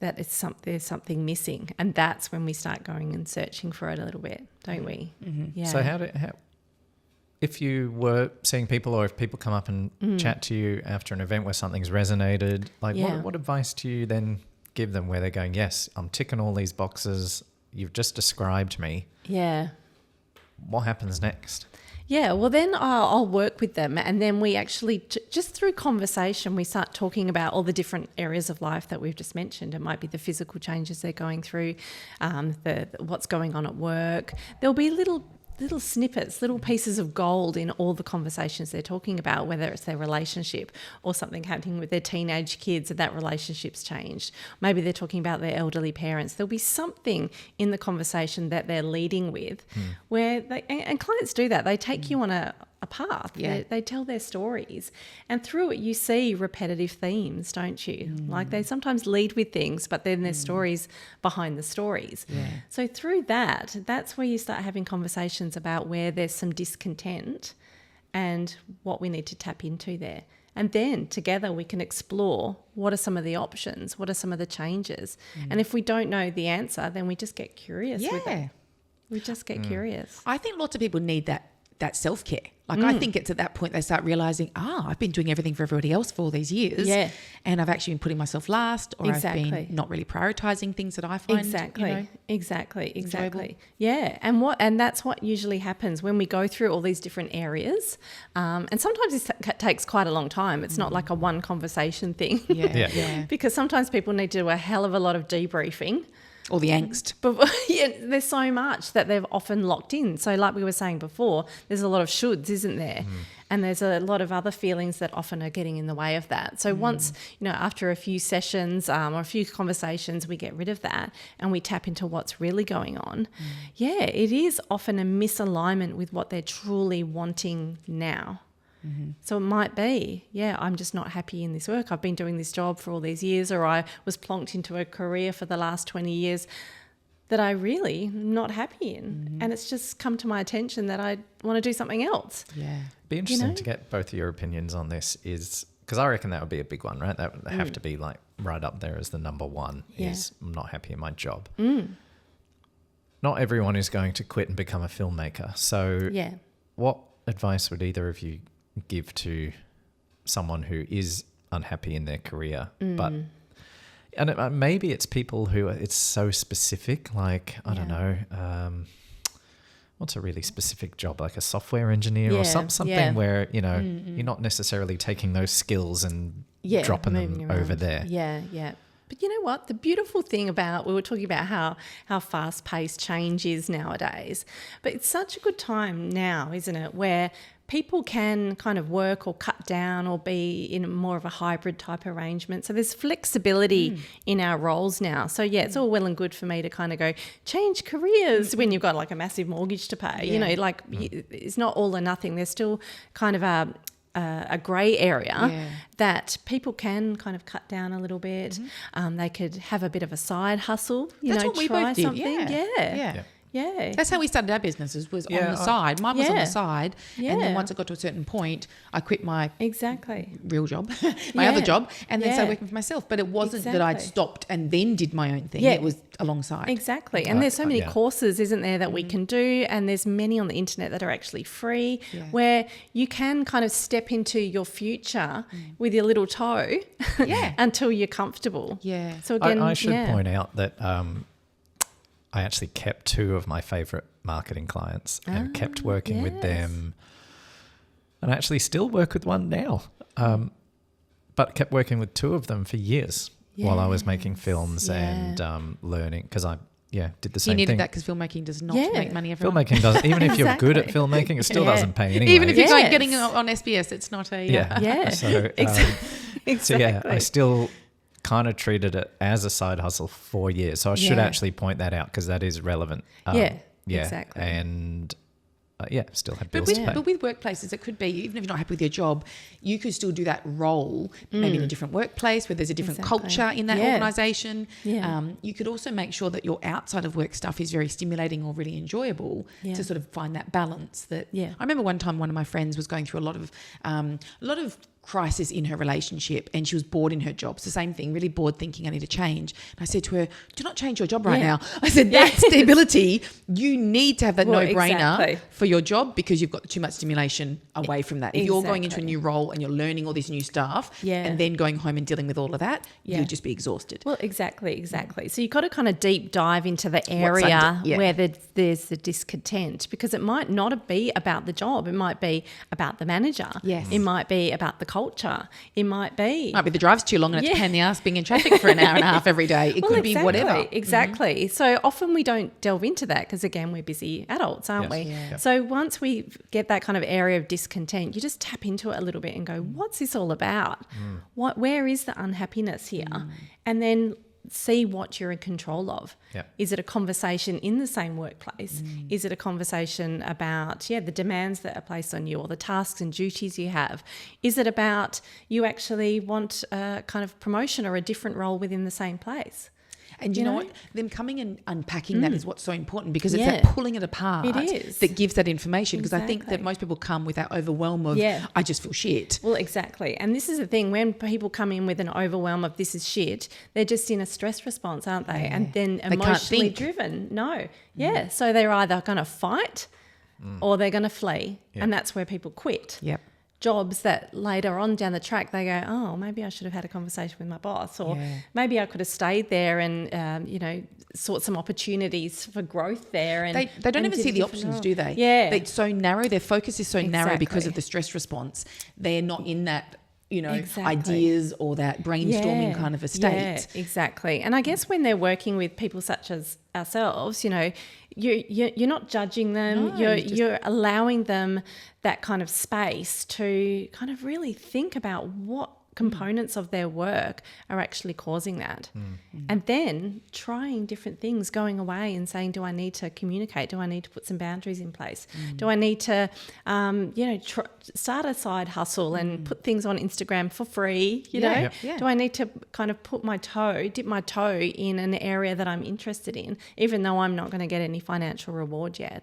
That there's something missing, and that's when we start going and searching for it a little bit, don't we? Yeah. So how if you were seeing people, or if people come up and chat to you after an event where something's resonated, like what advice do you then give them where they're going, yes, I'm ticking all these boxes, you've just described me. Yeah. What happens next? Yeah, well, then I'll work with them, and then we actually, just through conversation, we start talking about all the different areas of life that we've just mentioned. It might be the physical changes they're going through, what's going on at work. There'll be little snippets, little pieces of gold in all the conversations they're talking about, whether it's their relationship or something happening with their teenage kids and that relationship's changed. Maybe they're talking about their elderly parents. There'll be something in the conversation that they're leading with where and clients do that. They take you on a path. Yeah. They tell their stories, and through it you see repetitive themes, don't you? Like they sometimes lead with things, but then there's stories behind the stories. Yeah. So through that's where you start having conversations about where there's some discontent and what we need to tap into there. And then together we can explore what are some of the options, what are some of the changes. And if we don't know the answer, then we just get curious with it. We just get curious. I think lots of people need that self-care. Like I think it's at that point they start realising, I've been doing everything for everybody else for all these years, and I've actually been putting myself last, or I've been not really prioritising things that I find exactly. enjoyable. Yeah, and that's what usually happens when we go through all these different areas, and sometimes it takes quite a long time. It's not like a one conversation thing, because sometimes people need to do a hell of a lot of debriefing. Or the angst. But there's so much that they've often locked in. So like we were saying before, there's a lot of shoulds, isn't there? And there's a lot of other feelings that often are getting in the way of that. So once, after a few sessions or a few conversations, we get rid of that and we tap into what's really going on. It is often a misalignment with what they're truly wanting now. So it might be, I'm just not happy in this work. I've been doing this job for all these years, or I was plonked into a career for the last 20 years. that I really am not happy in. And it's just come to my attention that I want to do something else. Yeah. Be interesting to get both of your opinions on this, is because I reckon that would be a big one, right? That would have to be like right up there as the number one, is I'm not happy in my job. Not everyone is going to quit and become a filmmaker. So what advice would either of you give to someone who is unhappy in their career, but and maybe it's people who it's so specific, like I don't know, what's a really specific job, like a software engineer or something where you're not necessarily taking those skills and dropping them around. over there. But you know what? The beautiful thing about, we were talking about how fast-paced change is nowadays, but it's such a good time now, isn't it, where people can kind of work or cut down or be in more of a hybrid type arrangement. So there's flexibility in our roles now. So it's all well and good for me to kind of go change careers when you've got like a massive mortgage to pay. You know, like it's not all or nothing. There's still kind of a grey area that people can kind of cut down a little bit. They could have a bit of a side hustle, That's what we try both did. something. Yeah. That's how we started our businesses, was on the side. Mine was on the side. And then once it got to a certain point, I quit my real job, my other job, and then started working for myself. But it wasn't that I'd stopped and then did my own thing. It was alongside. Exactly. And there's so many courses, isn't there, that we can do, and there's many on the internet that are actually free where you can kind of step into your future with your little toe until you're comfortable. So again, I should point out that I actually kept two of my favourite marketing clients and kept working with them, and I actually still work with one now, but kept working with two of them for years while I was making films and learning, because I did the same thing. You needed that because filmmaking does not make money everyone. Filmmaking doesn't, even if you're good at filmmaking, it still doesn't pay anyway. Even if you're getting on SBS, it's not a... So, exactly. So I still kind of treated it as a side hustle for years. So I should actually point that out, because that is relevant. Exactly. And still had bills to pay. But with workplaces, it could be, even if you're not happy with your job, you could still do that role maybe in a different workplace where there's a different culture in that organisation. You could also make sure that your outside of work stuff is very stimulating or really enjoyable to sort of find that balance. I remember one time one of my friends was going through a lot of crisis in her relationship, and she was bored in her job. It's the same thing, really bored, thinking I need to change. And I said to her, do not change your job right now. I said, that stability, you need to have that no-brainer for your job, because you've got too much stimulation away from that. If you're going into a new role and you're learning all this new stuff and then going home and dealing with all of that, you'll just be exhausted. Well, exactly. So you've got to kind of deep dive into the area where there's the discontent, because it might not be about the job. It might be about the manager. It might be about the culture. It might be the drive's too long and it's a pain in the ass being in traffic for an hour and a half every day. It could be whatever. Exactly. So often we don't delve into that, because again, we're busy adults, aren't we? So once we get that kind of area of discontent, you just tap into it a little bit and go, what's this all about? Where is the unhappiness here? And then see what you're in control of. Is it a conversation in the same workplace? Is it a conversation about the demands that are placed on you, or the tasks and duties you have? Is it about you actually want a kind of promotion or a different role within the same place? And you know what? Them coming and unpacking that is what's so important, because it's that pulling it apart that gives that information. Because I think that most people come with that overwhelm of, I just feel shit. Well, exactly. And this is the thing, when people come in with an overwhelm of this is shit, they're just in a stress response, aren't they? And then emotionally driven. No. So they're either going to fight or they're going to flee. And that's where people quit. Jobs that later on down the track they go, oh, maybe I should have had a conversation with my boss, or maybe I could have stayed there and sought some opportunities for growth there. And they don't even see the options, do they? They're so narrow. Their focus is so narrow because of the stress response. They're not in that ideas or that brainstorming kind of a state. Exactly. And I guess when they're working with people such as ourselves, you're not judging them. You're allowing them that kind of space to kind of really think about what components of their work are actually causing that. And then trying different things, going away and saying, do I need to communicate? Do I need to put some boundaries in place? Do I need to, start a side hustle and put things on Instagram for free? You know, do I need to kind of dip my toe in an area that I'm interested in, even though I'm not going to get any financial reward yet?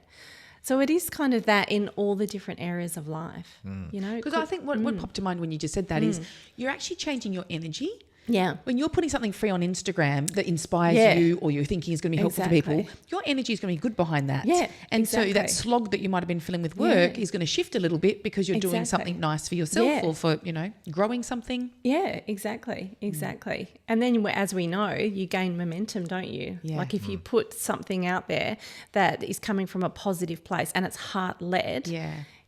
So it is kind of that in all the different areas of life, you know. Because I think what popped to mind when you just said that is you're actually changing your energy. Yeah. When you're putting something free on Instagram that inspires you or you're thinking is going to be helpful to people, your energy is going to be good behind that. Yeah, and so that slog that you might have been filling with work is going to shift a little bit because you're doing something nice for yourself or for, you know, growing something. Yeah, exactly. And then as we know, you gain momentum, don't you? Yeah. Like if you put something out there that is coming from a positive place and it's heart-led,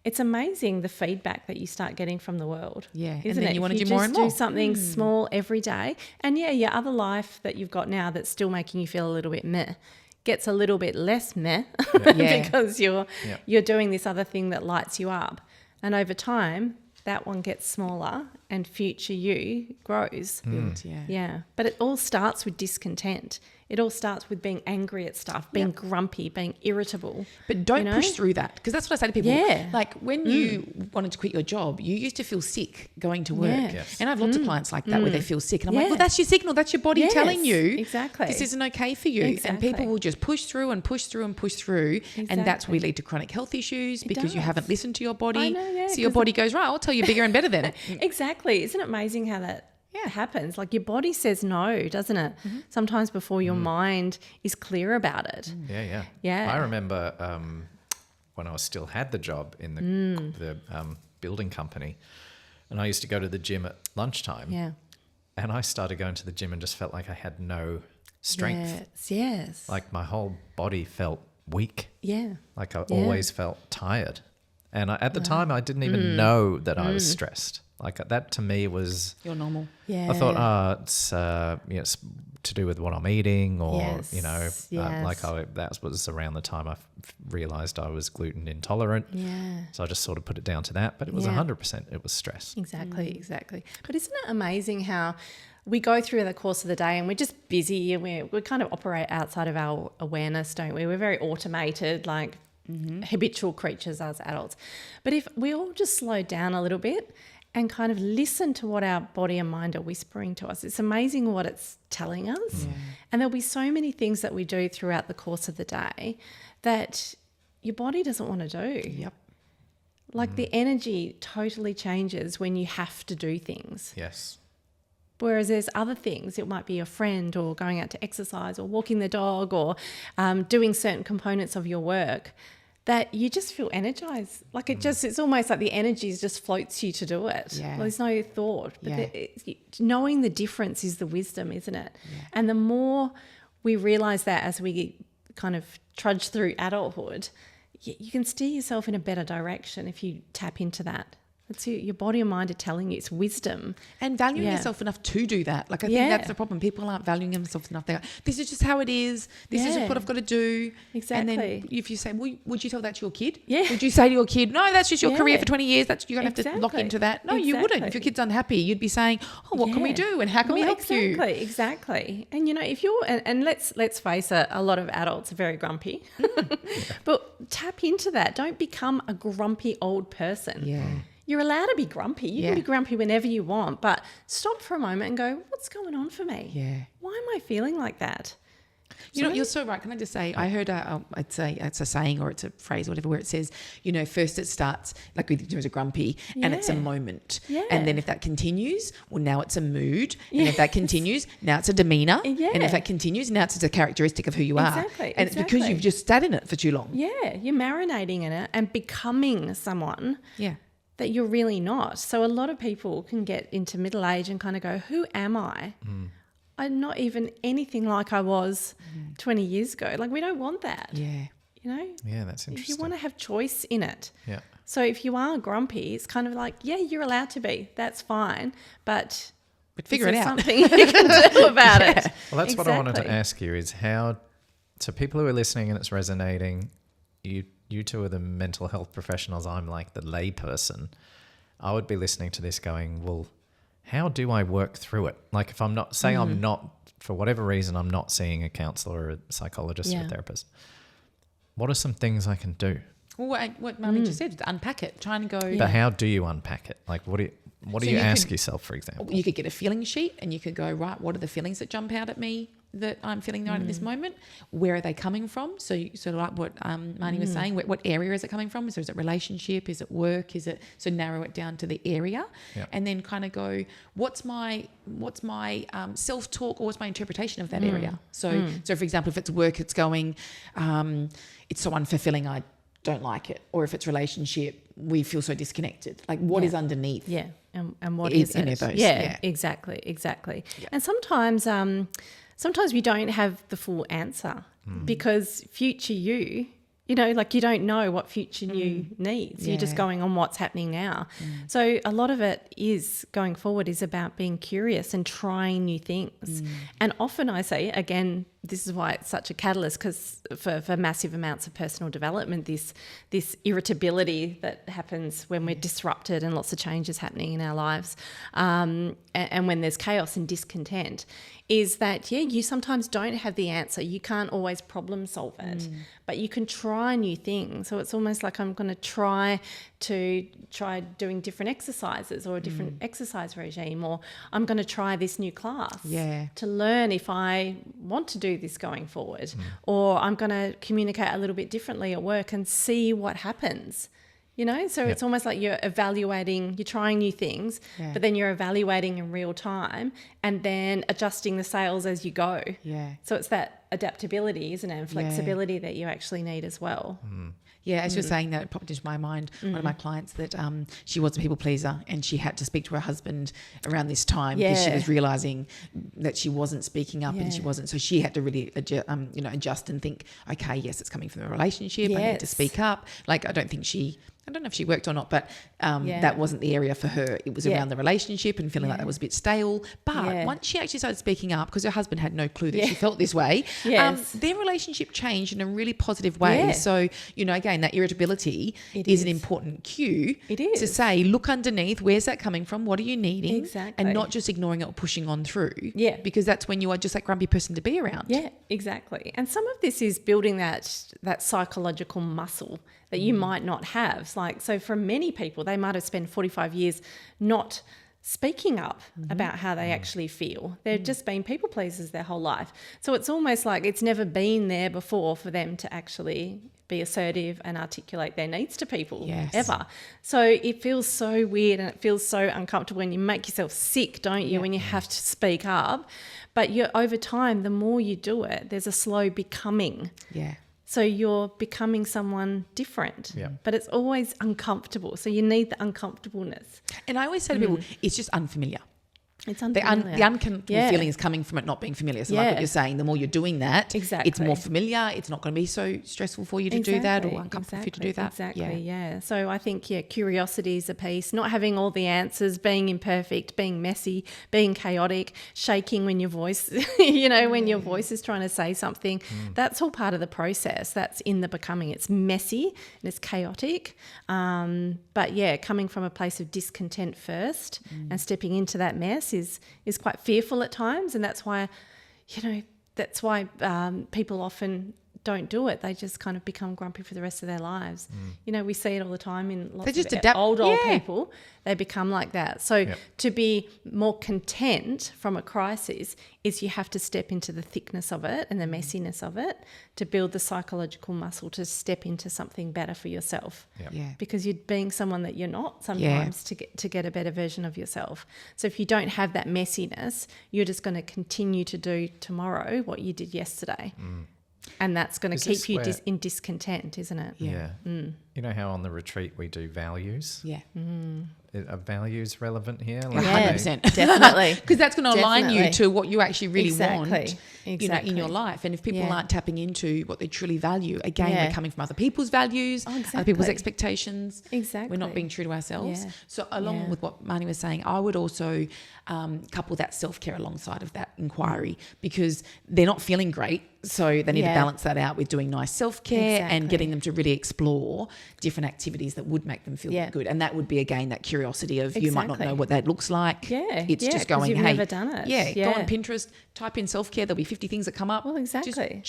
it's amazing the feedback that you start getting from the world. Yeah, isn't and then it? you want to If do more and more. Do something small every day, and your other life that you've got now that's still making you feel a little bit meh gets a little bit less meh because you're doing this other thing that lights you up, and over time that one gets smaller and future you grows. But it all starts with discontent. It all starts with being angry at stuff, being grumpy, being irritable. But don't push through that, because that's what I say to people. Yeah. Like when you wanted to quit your job, you used to feel sick going to work. And I have lots of clients like that where they feel sick. And I'm like, well, that's your signal. That's your body telling you this isn't okay for you. And people will just push through and push through and push through. And that's where we lead to chronic health issues because you haven't listened to your body. I know, so your body goes, right, I'll tell you bigger and better then. Exactly. Isn't it amazing how that happens? Like your body says no, doesn't it? Sometimes before your mind is clear about it. I remember when I still had the job in the building company, and I used to go to the gym at lunchtime. And I started going to the gym and just felt like I had no strength. Yes. Like my whole body felt weak. Like I always felt tired. And at the time, I didn't even know that I was stressed. Like that to me was... You're normal. I thought, it's to do with what I'm eating or, that was around the time I realised I was gluten intolerant. So I just sort of put it down to that. But it was 100%, it was stress. Exactly. But isn't it amazing how we go through the course of the day and we're just busy and we kind of operate outside of our awareness, don't we? We're very automated, like... habitual creatures as adults. But if we all just slow down a little bit and kind of listen to what our body and mind are whispering to us, it's amazing what it's telling us. And there'll be so many things that we do throughout the course of the day that your body doesn't want to do. Like the energy totally changes when you have to do things. Whereas there's other things, it might be a friend or going out to exercise or walking the dog or doing certain components of your work that you just feel energized. Like it's almost like the energy just floats you to do it. Well, there's no thought. But knowing the difference is the wisdom, isn't it? And the more we realise that as we kind of trudge through adulthood, you can steer yourself in a better direction if you tap into that. It's your body and mind are telling you. It's wisdom. And valuing yourself enough to do that. Like I think that's the problem. People aren't valuing themselves enough. They're like, this is just how it is. This is just what I've got to do. Exactly. And then if you say, well, would you tell that to your kid? Yeah. Would you say to your kid, no, that's just your career for 20 years. You're going to have to lock into that. No, you wouldn't. If your kid's unhappy, you'd be saying, oh, what can we do? And how can we help you? Exactly. And, you know, if you're, and let's face it, a lot of adults are very grumpy. But tap into that. Don't become a grumpy old person. You're allowed to be grumpy. You can be grumpy whenever you want, but stop for a moment and go, what's going on for me? Why am I feeling like that? You know, you're so right. Can I just say, I heard I'd say it's a saying or it's a phrase or whatever where it says, you know, first it starts like with a grumpy and it's a moment. And then if that continues, well, now it's a mood. And if that continues, now it's a demeanour. And if that continues, now it's a characteristic of who you are. And it's because you've just sat in it for too long. You're marinating in it and becoming someone that you're really not. So a lot of people can get into middle age and kind of go, who am I? I'm not even anything like I was 20 years ago. Like we don't want that. You know? Yeah, that's interesting. If you want to have choice in it. Yeah. So if you are grumpy, it's kind of like, yeah, you're allowed to be. That's fine. But figure it out. Something you can do about it. Well, that's what I wanted to ask you is how, to people who are listening and it's resonating, you two are the mental health professionals. I'm like the lay person. I would be listening to this going, well, how do I work through it? Like if I'm not, say I'm not, for whatever reason, I'm not seeing a counsellor or a psychologist or a therapist, what are some things I can do? Well, what Marny just said, unpack it, trying to go. But how do you unpack it? Like what do you ask yourself, for example? You could get a feeling sheet and you could go, right, what are the feelings that jump out at me that I'm feeling right at this moment? Where are they coming from? So like what Marny was saying, what area is it coming from? So is it relationship? Is it work? Is it, so narrow it down to the area and then kind of go, what's my self-talk or what's my interpretation of that area? So for example, if it's work, it's going, it's so unfulfilling, I don't like it. Or if it's relationship, we feel so disconnected. Like what is underneath? Yeah. And what is any it? of those? Yeah, exactly. Yeah. And sometimes we don't have the full answer because future you, like you don't know what future you needs. You're just going on what's happening now. So a lot of it is going forward is about being curious and trying new things. And often I say, again, this is why it's such a catalyst, because for massive amounts of personal development, this irritability that happens when we're disrupted and lots of changes happening in our lives, and when there's chaos and discontent, is that, you sometimes don't have the answer. You can't always problem solve it, but you can try new things. So it's almost like I'm going to try doing different exercises or a different exercise regime, or I'm going to try this new class to learn if I want to do this going forward, or I'm going to communicate a little bit differently at work and see what happens. So it's almost like you're evaluating, you're trying new things, but then you're evaluating in real time and then adjusting the sails as you go. Yeah. So it's that adaptability, isn't it? And flexibility that you actually need as well. Yeah, as you're saying that, it popped into my mind, one of my clients that she was a people pleaser and she had to speak to her husband around this time because she was realising that she wasn't speaking up and she wasn't. So she had to really adjust and think, okay, yes, it's coming from the relationship. I need to speak up. Like I don't know if she worked or not, but that wasn't the area for her. It was around the relationship and feeling like that was a bit stale. But once she actually started speaking up, because her husband had no clue that she felt this way, their relationship changed in a really positive way. Yeah. So, again, that irritability is an important cue to say, look underneath, where's that coming from? What are you needing? Exactly. And not just ignoring it or pushing on through. Yeah. Because that's when you are just that grumpy person to be around. Yeah, exactly. And some of this is building that psychological muscle that you might not have. So for many people, they might have spent 45 years not speaking up about how they actually feel. They've just been people pleasers their whole life. So it's almost like it's never been there before for them to actually be assertive and articulate their needs to people ever. So it feels so weird and it feels so uncomfortable, and you make yourself sick, don't you, when you have to speak up. But over time, the more you do it, there's a slow becoming. Yeah. So you're becoming someone different, but it's always uncomfortable. So you need the uncomfortableness. And I always say to people, it's just unfamiliar. It's unfamiliar. The uncomfortable feeling is coming from it not being familiar. So like what you're saying, the more you're doing that, it's more familiar. It's not going to be so stressful for you to do that or uncomfortable for you to do that. Exactly. So I think, curiosity is a piece, not having all the answers, being imperfect, being messy, being chaotic, shaking when your voice, when your voice is trying to say something. That's all part of the process. That's in the becoming. It's messy and it's chaotic. But coming from a place of discontent first and stepping into that mess is quite fearful at times, and that's why people often don't do it. They just kind of become grumpy for the rest of their lives. We see it all the time in lots of old people. They become like that. So to be more content from a crisis is you have to step into the thickness of it and the messiness of it to build the psychological muscle to step into something better for yourself. Because you're being someone that you're not sometimes to get a better version of yourself. So if you don't have that messiness, you're just going to continue to do tomorrow what you did yesterday. And that's going to keep you in discontent, isn't it? Yeah. You know how on the retreat we do values? Yeah. Are values relevant here? Like 100%. Definitely. Because that's going to align you to what you actually really want in your life. And if people aren't tapping into what they truly value, again, we're coming from other people's values, other people's expectations. Exactly. We're not being true to ourselves. Yeah. So along with what Marny was saying, I would also couple that self-care alongside of that inquiry, because they're not feeling great. So they need to Yeah. balance that out with doing nice self-care Exactly. and getting them to really explore different activities that would make them feel Yeah. good. And that would be, again, that curiosity of you might not Exactly. know what that looks like. Yeah, It's yeah, just 'cause going, you've hey. never done it. Yeah, Yeah. go on Pinterest, type in self-care. There'll be 50 things that come up. Well, exactly. Just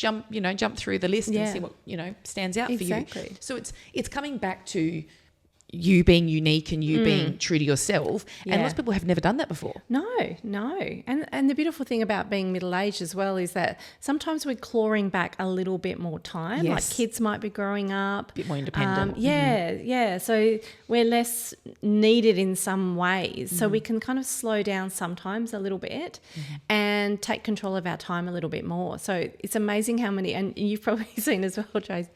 jump through the list Yeah. and see what, stands out for Exactly. you. So it's coming back to you being unique and you being true to yourself. And Yeah. lots of people have never done that before. No. And the beautiful thing about being middle-aged as well is that sometimes we're clawing back a little bit more time. Yes. Like kids might be growing up. A bit more independent. Yeah. So we're less needed in some ways. So we can kind of slow down sometimes a little bit and take control of our time a little bit more. So it's amazing how many, and you've probably seen as well, Trace,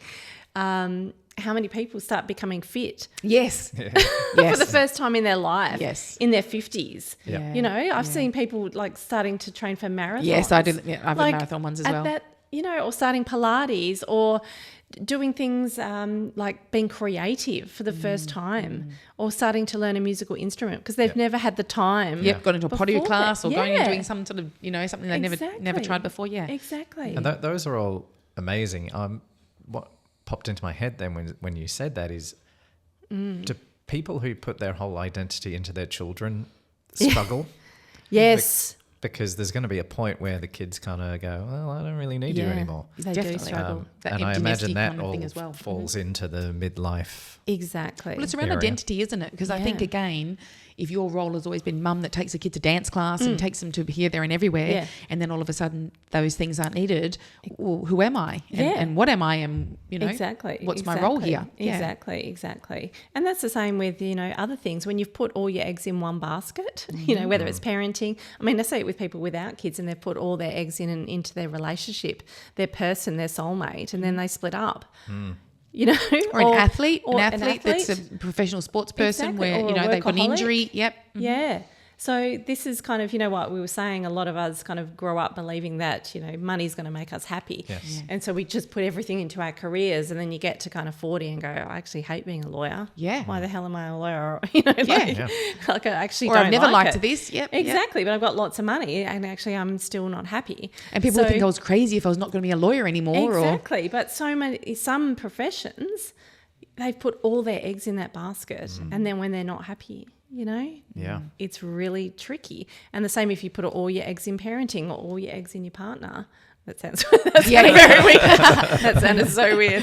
how many people start becoming fit Yes. for Yes. the first time in their life, Yes. in their 50s. Yeah. You know, I've seen people like starting to train for marathons. Yes, I do. Yeah, I've Like, done marathon ones as at well. that, or starting Pilates or doing things like being creative for the first time or starting to learn a musical instrument because they've never had the time. Yep, got into a pottery before class that. or going and Yeah. doing some sort of, something they never Exactly. tried before. Yeah. Exactly. And those are all amazing. What popped into my head then when you said that is, do people who put their whole identity into their children struggle? Yes. Because there's going to be a point where the kids kind of go, well, I don't really need you Yeah. anymore. They Definitely. do struggle. That And I empty imagine nesty that kind of all thing as well. falls into the midlife. Exactly. Well, it's around area. identity, isn't it? Because I think, Yeah. again, if your role has always been mum that takes a kid to dance class and takes them to here, there and everywhere, Yeah. and then all of a sudden those things aren't needed, well, who am I? And, Yeah. and what am I? And, Exactly. what's my role here? Yeah. Exactly. And that's the same with, other things. When you've put all your eggs in one basket, Mm-hmm. whether it's parenting. I mean, I see it with people without kids and they've put all their eggs in and into their relationship, their person, their soulmate, and then they split up. Or an athlete, or that's a professional sports person Exactly. where, Or a they've got an workaholic. injury. Yep. Yeah. So this is kind of, what we were saying, a lot of us kind of grow up believing that, money's going to make us happy. Yes. Yeah. And so we just put everything into our careers and then you get to kind of 40 and go, I actually hate being a lawyer. Yeah. Why the hell am I a lawyer? Yeah. Like I actually Or don't I've never like liked it. this. Yep. Exactly. But I've got lots of money and actually I'm still not happy. And people would think I was crazy if I was not going to be a lawyer anymore. Exactly. But some professions, they've put all their eggs in that basket and then when they're not happy, Yeah. it's really tricky. And the same if you put all your eggs in parenting or all your eggs in your partner. That sounds very weird. That sounded so weird.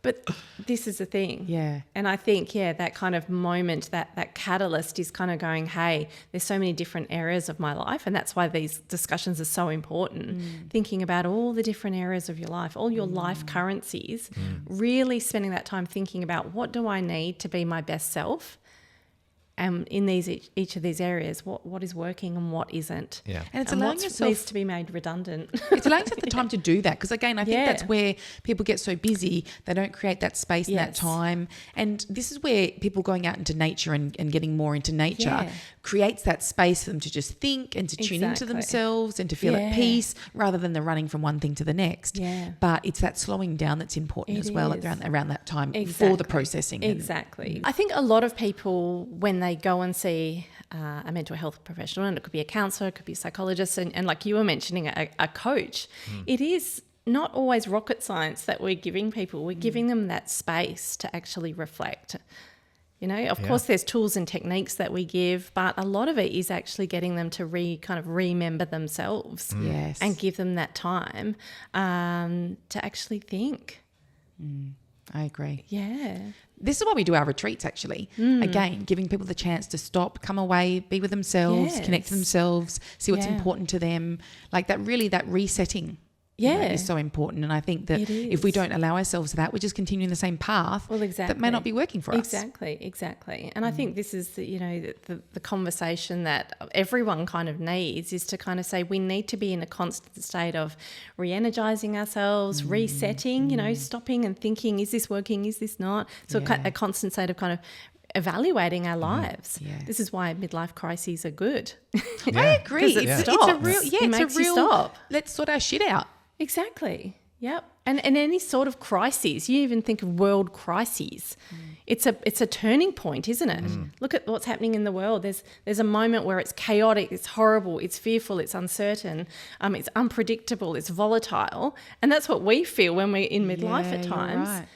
But this is the thing. Yeah. And I think, that kind of moment, that catalyst is kind of going, hey, there's so many different areas of my life. And that's why these discussions are so important. Thinking about all the different areas of your life, all your life currencies, really spending that time thinking about what do I need to be my best self? And in each of these areas, what is working and what isn't. Yeah. And it's allowing what yourself needs to be made redundant. It's allowing yourself the time to do that because, again, I think Yeah. that's where people get so busy, they don't create that space and that Yes. time. And this is where people going out into nature and getting more into nature Yeah. creates that space for them to just think and to tune into Exactly. themselves and to feel at Yeah. peace rather than the running from one thing to the next. Yeah. But it's that slowing down that's important It as well is. around that time for the Exactly. processing. and- Exactly. I think a lot of people, when they go and see a mental health professional, and it could be a counsellor, it could be a psychologist, and like you were mentioning, a coach, it is not always rocket science that we're giving people. We're giving them that space to actually reflect. Of course, there's tools and techniques that we give, but a lot of it is actually getting them to remember themselves Yes. and give them that time to actually think. I agree. Yeah. This is why we do our retreats, actually. Again, giving people the chance to stop, come away, be with themselves, connect to Yes. themselves, see what's Yeah. important to them. Like that resetting Yeah. is so important. And I think that It if we is. don't allow ourselves that, we're just continuing the same path Well, exactly. that may not be working for us. Exactly. And I think this is the conversation that everyone kind of needs is to kind of say we need to be in a constant state of re-energizing ourselves, resetting, stopping and thinking, is this working, is this not? So a constant state of kind of evaluating our lives. Yes. This is why midlife crises are good. I agree. 'Cause it It's a stops. real, It it's makes a you real, stop. let's sort our shit out. Exactly. Yep. And any sort of crises, you even think of world crises. It's a turning point, isn't it? Look at what's happening in the world. There's a moment where it's chaotic, it's horrible, it's fearful, it's uncertain, it's unpredictable, it's volatile. And that's what we feel when we're in midlife at times. Right.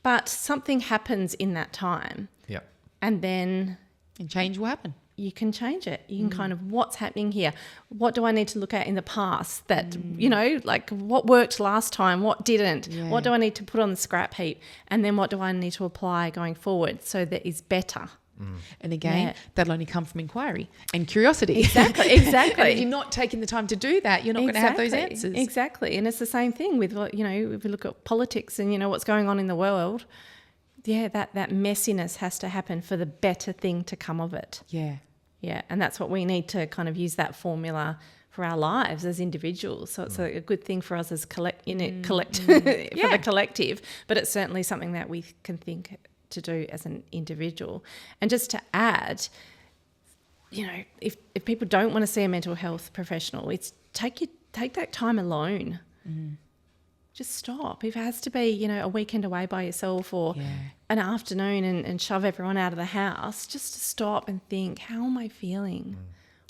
But something happens in that time. Yep. And then And change will happen. you can change it. You can kind of, what's happening here? What do I need to look at in the past that, you know, like what worked last time, what didn't? Yeah. What do I need to put on the scrap heap? And then what do I need to apply going forward so that is better? And again, Yeah. that'll only come from inquiry and curiosity. Exactly. And if you're not taking the time to do that, you're not going to have those answers. Exactly. And it's the same thing with, you know, if we look at politics and, you know, what's going on in the world, yeah, that messiness has to happen for the better thing to come of it. Yeah. Yeah, and that's what we need to kind of use that formula for our lives as individuals. So it's a good thing for us as for the collective, but it's certainly something that we can think to do as an individual. And just to add, you know, if people don't want to see a mental health professional, it's take that time alone. Just stop. If it has to be, you know, a weekend away by yourself or an afternoon and shove everyone out of the house, just to stop and think, how am I feeling?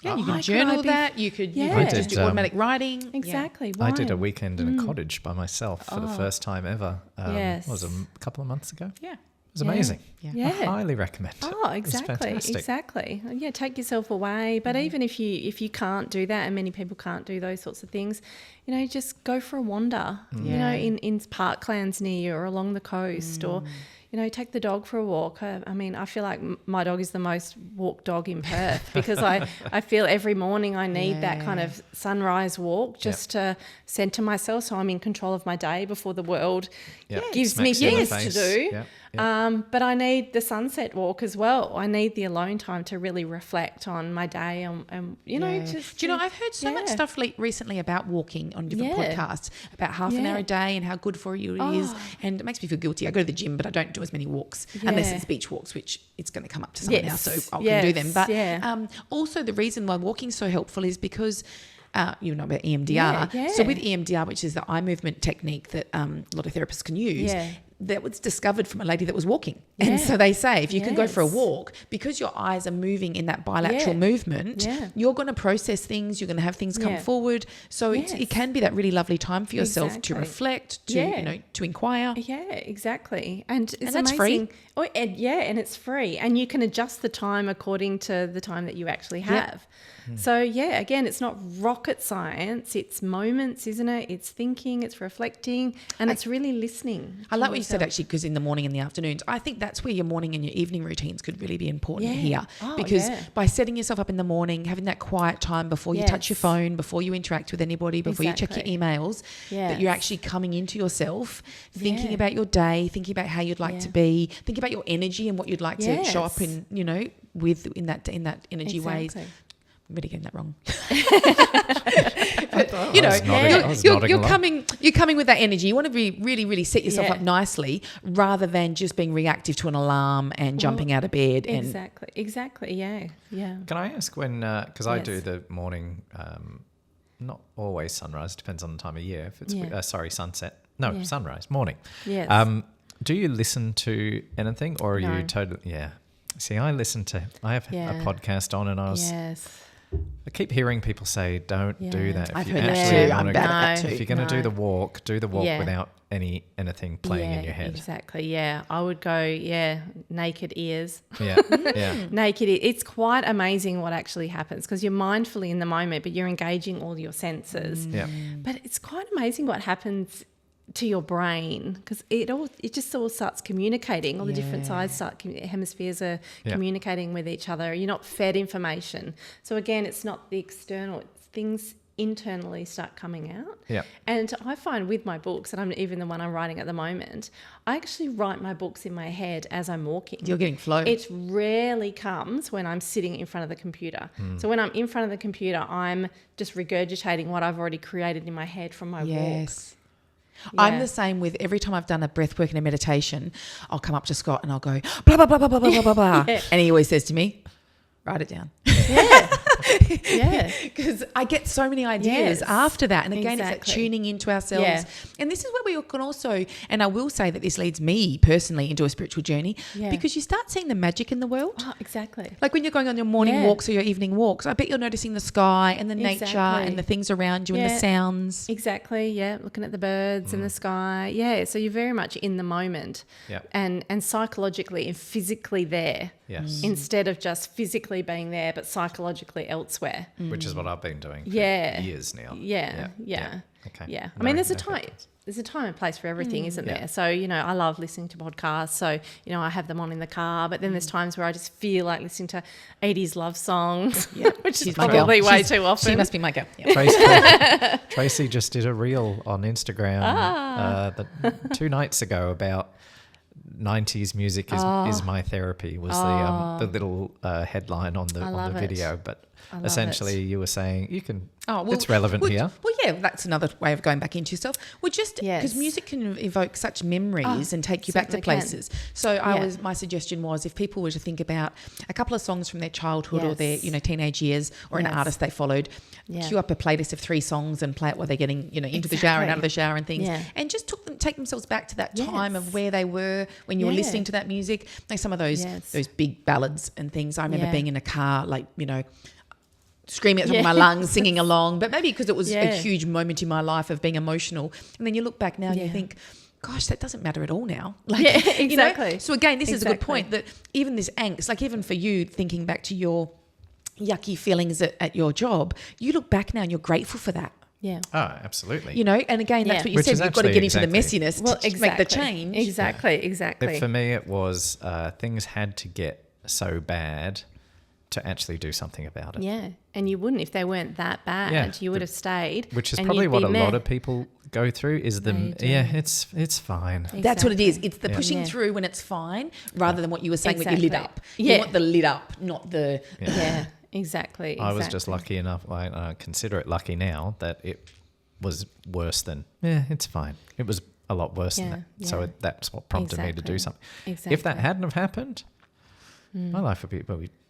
Yeah, you Why can could journal I be- that. You could Yeah. just do automatic writing. Exactly. I did Why? a weekend in a cottage by myself for the first time ever. Yes. What was it, a couple of months ago? Yeah. It was amazing. Yeah. I highly recommend it. Oh, It was exactly, fantastic. exactly. Yeah, take yourself away. But even if you can't do that, and many people can't do those sorts of things, you know, just go for a wander. You know, in parklands near you or along the coast, or you know, take the dog for a walk. I mean, I feel like my dog is the most walked dog in Perth because I feel every morning I need that kind of sunrise walk just to centre myself, so I'm in control of my day before the world gives me Smacks you in the things to face. do. Yep. But I need the sunset walk as well. I need the alone time to really reflect on my day and you know, just Do you know, I've heard so much stuff recently about walking on different podcasts, about half an hour a day and how good for you it is. And it makes me feel guilty. I go to the gym, but I don't do as many walks unless it's beach walks, which it's going to come up to someone else, so I can do them. But also the reason why walking's so helpful is because you know about EMDR. So with EMDR, which is the eye movement technique that a lot of therapists can use, that was discovered from a lady that was walking. And so they say if you can go for a walk, because your eyes are moving in that bilateral movement, you're going to process things, you're going to have things come forward. So it can be that really lovely time for yourself to reflect, to you know, to inquire. Yeah, exactly. And it's that's amazing. free. Oh, and it's free. And you can adjust the time according to the time that you actually have. So, again, it's not rocket science. It's moments, isn't it? It's thinking, it's reflecting, and it's really listening. I like what you said, actually, because in the morning and the afternoons, I think that's where your morning and your evening routines could really be important here. Because by setting yourself up in the morning, having that quiet time before you touch your phone, before you interact with anybody, before you check your emails, that you're actually coming into yourself, thinking about your day, thinking about how you'd like to be, thinking about your energy and what you'd like to show up in, you know, with in that energy ways. I'm really getting that wrong. But, you know, you're coming with that energy. You want to be really set yourself up nicely, rather than just being reactive to an alarm and jumping out of bed. Exactly. Yeah. Can I ask when, because I do the morning, not always sunrise, depends on the time of year. If it's, sunset. No, sunrise, morning. Yes. Do you listen to anything, or are you totally, See, I have a podcast on, and I was... I keep hearing people say, don't do that. I've heard that too. I'm bad at that too. If you're going to do the walk without anything playing in your head. Exactly, I would go, naked ears. Mm. Naked ears. It's quite amazing what actually happens, because you're mindfully in the moment, but you're engaging all your senses. But it's quite amazing what happens to your brain, because it just all starts communicating. All the different sides hemispheres are communicating with each other. You're not fed information. So again, it's not the external, it's things internally start coming out. And I find with my books, and I'm even the one I'm writing at the moment, I actually write my books in my head as I'm walking. You're getting flow. It rarely comes when I'm sitting in front of the computer. So when I'm in front of the computer, I'm just regurgitating what I've already created in my head from my walk. I'm the same with every time I've done a breath work and a meditation, I'll come up to Scott and I'll go, blah, blah, blah, blah, blah, blah, blah, blah, blah. And he always says to me, write it down. Yeah. Because I get so many ideas Yes. after that. And again, it's that Exactly. tuning into ourselves. Yeah. And this is where we can also, and I will say that this leads me personally into a spiritual journey, Yeah. because you start seeing the magic in the world. Oh, exactly. Like when you're going on your morning Yeah. walks or your evening walks, I bet you're noticing the sky and the nature Exactly. and the things around you and the Yeah. sounds. Exactly, yeah. Looking at the birds in the sky. Yeah, so you're very much in the moment. Yep. And psychologically and physically there. Yes. Instead of just physically being there but psychologically elsewhere. Which is what I've been doing for Yeah. years now. Yeah. Okay. Yeah. I No, mean, there's a no time. difference. There's a time and place for everything, isn't Yeah. there? So, I love listening to podcasts. So, I have them on in the car. But then there's times where I just feel like listening to 80s love songs, which She's is my girl. probably way She's- too often. She must be my girl. Yeah. Tracy just did a reel on Instagram 2 nights ago about 90s music is my therapy was the little headline on the love it. video. But I love essentially you were saying you can Oh, well, it's relevant here. Well, yeah, that's another way of going back into yourself. Well, just because Yes. music can evoke such memories and take you back to certainly can. places. So my suggestion was if people were to think about a couple of songs from their childhood or their Yes. teenage years or an Yes. artist they followed, Yeah. queue up a playlist of 3 songs and play it while they're getting into the shower and out of the shower and things, Yeah. and just take themselves back to that time Yes. of where they were when you were Yeah. listening to that music. Like some of those Yes. those big ballads and things. I remember Yeah. being in a car, screaming at the top of my lungs, singing along, but maybe because it was a huge moment in my life of being emotional. And then you look back now and you think, gosh, that doesn't matter at all now. Exactly. So again, this is a good Exactly. point that even this angst, like even for you thinking back to your yucky feelings at your job, you look back now and you're grateful for that. Yeah. Oh, absolutely. And again, that's Yeah. what you Which said, is you've got to actually get into the exactly- messiness Well, to make the change. Exactly. For me, it was things had to get so bad to actually do something about it. Yeah. And you wouldn't if they weren't that bad. Yeah. You would have stayed. Which is and probably you'd what be a meh. lot of people go through is They do. it's fine. That's what it is. It's the Yeah. pushing Yeah. through when it's fine rather than what you were saying when you lit Exactly. up. You Yeah. want the lit up, not the... Yeah. Exactly. I was just lucky enough, I consider it lucky now, that it was worse than, it's fine. It was a lot worse than that. Yeah, So yeah. that's what prompted me to do something. Exactly. If that hadn't have happened, my life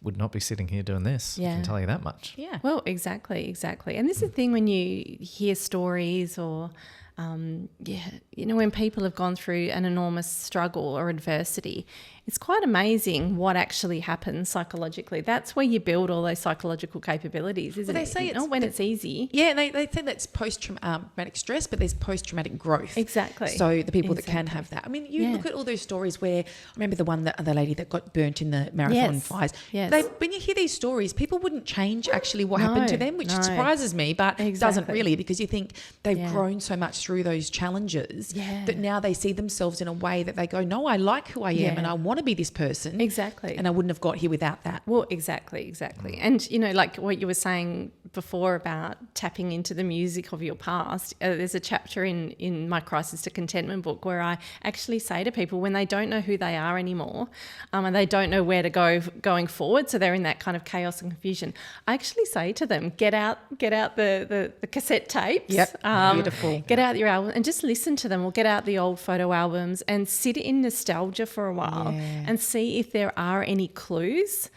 would not be sitting here doing this. I Yeah. can tell you that much. Yeah. Well, exactly. And this is the thing when you hear stories or, when people have gone through an enormous struggle or adversity, it's quite amazing what actually happens psychologically. That's where you build all those psychological capabilities, isn't Well, it? they say Not when it's easy. Yeah, they say that's post-traumatic stress, but there's post-traumatic growth. Exactly. So the people that can Exactly. have that. I mean, you Yeah. look at all those stories where, I remember the one, the lady that got burnt in the marathon Yes. fires. Yes. When you hear these stories, people wouldn't change actually what happened to No, them, which no. surprises me, but doesn't Exactly. really, because you think they've Yeah. grown so much through those challenges Yeah. that now they see themselves in a way that they go, no, I like who I am Yeah. and I want to be this person. Exactly. And I wouldn't have got here without that. Well, exactly. And, like what you were saying before about tapping into the music of your past, there's a chapter in my Crisis to Contentment book where I actually say to people when they don't know who they are anymore and they don't know where to go going forward, so they're in that kind of chaos and confusion, I actually say to them, get out the cassette tapes. Yep, beautiful. Get out your album and just listen to them, or get out the old photo albums and sit in nostalgia for a while and see if there are any clues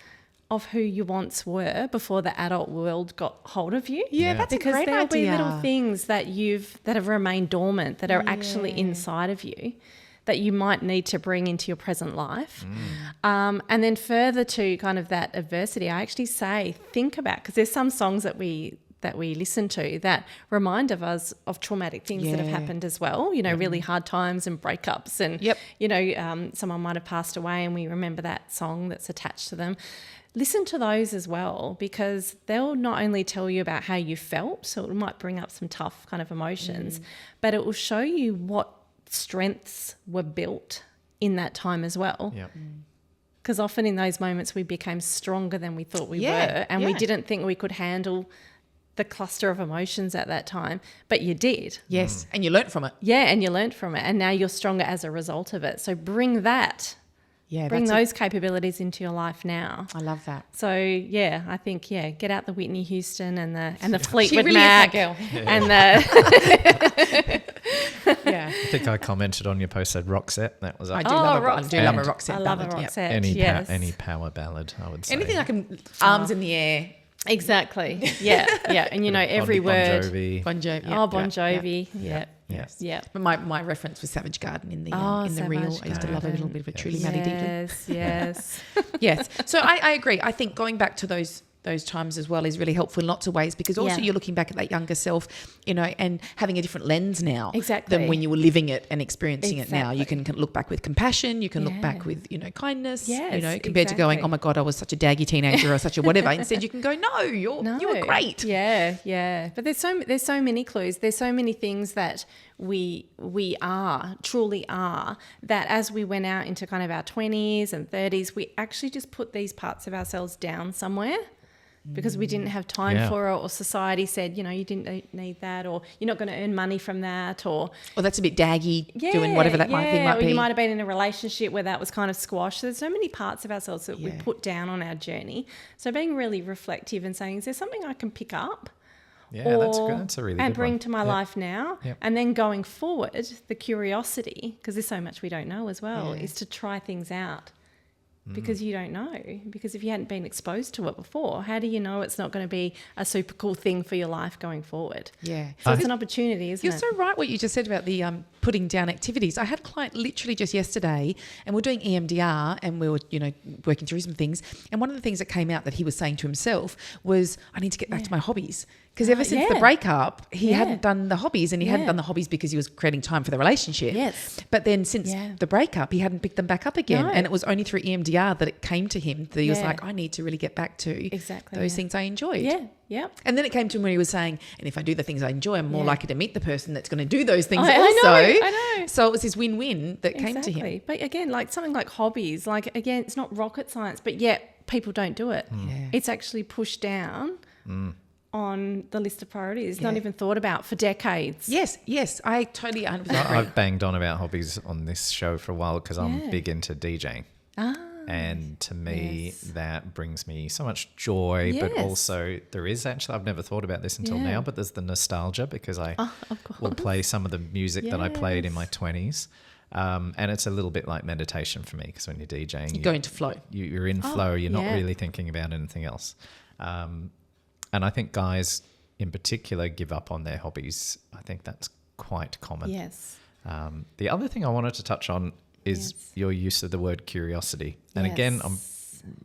of who you once were before the adult world got hold of you. Yeah, that's a because great there'll be idea. little things that have remained dormant that are actually inside of you that you might need to bring into your present life. And then further to kind of that adversity, I actually say, think about, because there's some songs that we listen to that remind of us of traumatic things that have Yeah. happened as well, really hard times and breakups and, someone might have passed away and we remember that song that's attached to them. Listen to those as well, because they'll not only tell you about how you felt, so it might bring up some tough kind of emotions, but it will show you what strengths were built in that time as well. Yeah. Because often in those moments we became stronger than we thought we Yeah, were, and we yeah. didn't think we could handle the cluster of emotions at that time, but you did. Yes, and you learnt from it. Yeah, and you learnt from it, and now you're stronger as a result of it. So bring that Yeah, bring those capabilities into your life now. I love that. So yeah, I think get out the Whitney Houston and the Fleetwood She really Mac is that girl. and the Yeah. I think I commented on your post, said Roxette. That was I it. do love a And Roxette I love a ballad. Yep. Roxette. Any power ballad, I would say. Anything like arms in the air. Exactly. Yeah. And every Bon word. Jovi. Bon Jovi. Oh, Bon Jovi. Yeah. Yes. Yeah. But my reference was Savage Garden in the reel. I used to love a little bit of a Truly Maddy Deeply. Yes. Yes. So I agree. I think going back to those times as well is really helpful in lots of ways, because also you're looking back at that younger self, and having a different lens now than when you were living it and experiencing it now. You can look back with compassion. You can look back with, kindness, compared to going, oh my God, I was such a daggy teenager or such a whatever. Instead you can go, no, you were great. Yeah. But there's so many clues. There's so many things that we truly are, that as we went out into kind of our 20s and 30s, we actually just put these parts of ourselves down somewhere because we didn't have time for it, or society said, you didn't need that, or you're not going to earn money from that, or that's a bit daggy, doing whatever that might be. You might have been in a relationship where that was kind of squashed. So there's so many parts of ourselves that we put down on our journey. So being really reflective and saying, is there something I can pick up? Yeah, that's good. That's a really good and bring one. to my life now. Yep. And then going forward, the curiosity, because there's so much we don't know as well, is to try things out. Because you don't know. Because if you hadn't been exposed to it before, how do you know it's not going to be a super cool thing for your life going forward? Yeah. So it's an opportunity, isn't it? You're so right what you just said about the putting down activities. I had a client literally just yesterday, and we're doing EMDR, and we were, working through some things. And one of the things that came out that he was saying to himself was, I need to get back to my hobbies. Because ever since the breakup, he hadn't done the hobbies, and he hadn't done the hobbies because he was creating time for the relationship. Yes. But then since the breakup, he hadn't picked them back up again. No. And it was only through EMDR that it came to him that he was like, I need to really get back to those things I enjoyed. Yeah, yeah. And then it came to him when he was saying, and if I do the things I enjoy, I'm more likely to meet the person that's going to do those things also. I know. So it was this win-win that came to him. But again, like something like hobbies, it's not rocket science, but yet people don't do it. Yeah. It's actually pushed down on the list of priorities, not even thought about for decades. Yes, I totally 100% agree. I've banged on about hobbies on this show for a while because I'm big into DJing. And to me, that brings me so much joy, but also there is actually, I've never thought about this until now, but there's the nostalgia because I will play some of the music that I played in my 20s. And it's a little bit like meditation for me because when you're DJing, you go into flow. You're in flow. You're not really thinking about anything else. And I think guys in particular give up on their hobbies. I think that's quite common. Yes. The other thing I wanted to touch on is your use of the word curiosity. And again,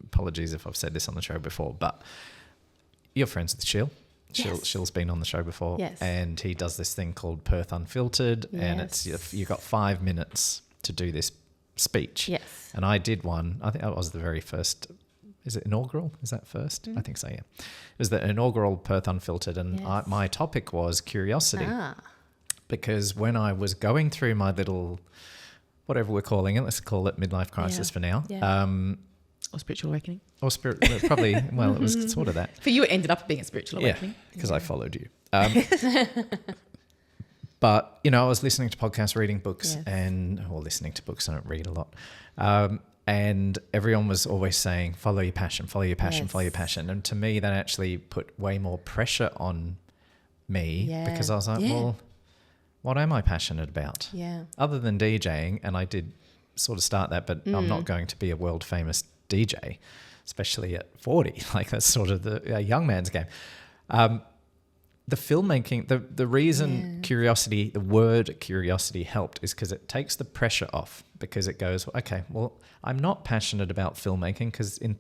apologies if I've said this on the show before, but you're friends with Shill. Shill's been on the show before. Yes. And he does this thing called Perth Unfiltered. And it's you've got 5 minutes to do this speech. Yes. And I did one. I think that was the very first. Is it inaugural? Is that first? I think so, yeah. It was the inaugural Perth Unfiltered, and my topic was curiosity. Because when I was going through my little, whatever we're calling it, let's call it midlife crisis for now. Yeah. Or spiritual awakening. Or probably, well, it was sort of that. For you, it ended up being a spiritual awakening. Because I followed you. But, I was listening to podcasts, reading books, or listening to books. I don't read a lot. And everyone was always saying, follow your passion, follow your passion, follow your passion. And to me, that actually put way more pressure on me because I was like, well, what am I passionate about? Yeah. Other than DJing, and I did sort of start that, but I'm not going to be a world famous DJ, especially at 40. Like that's sort of the young man's game. The filmmaking, the reason curiosity, the word curiosity helped is because it takes the pressure off, because it goes, okay, well, I'm not passionate about filmmaking because in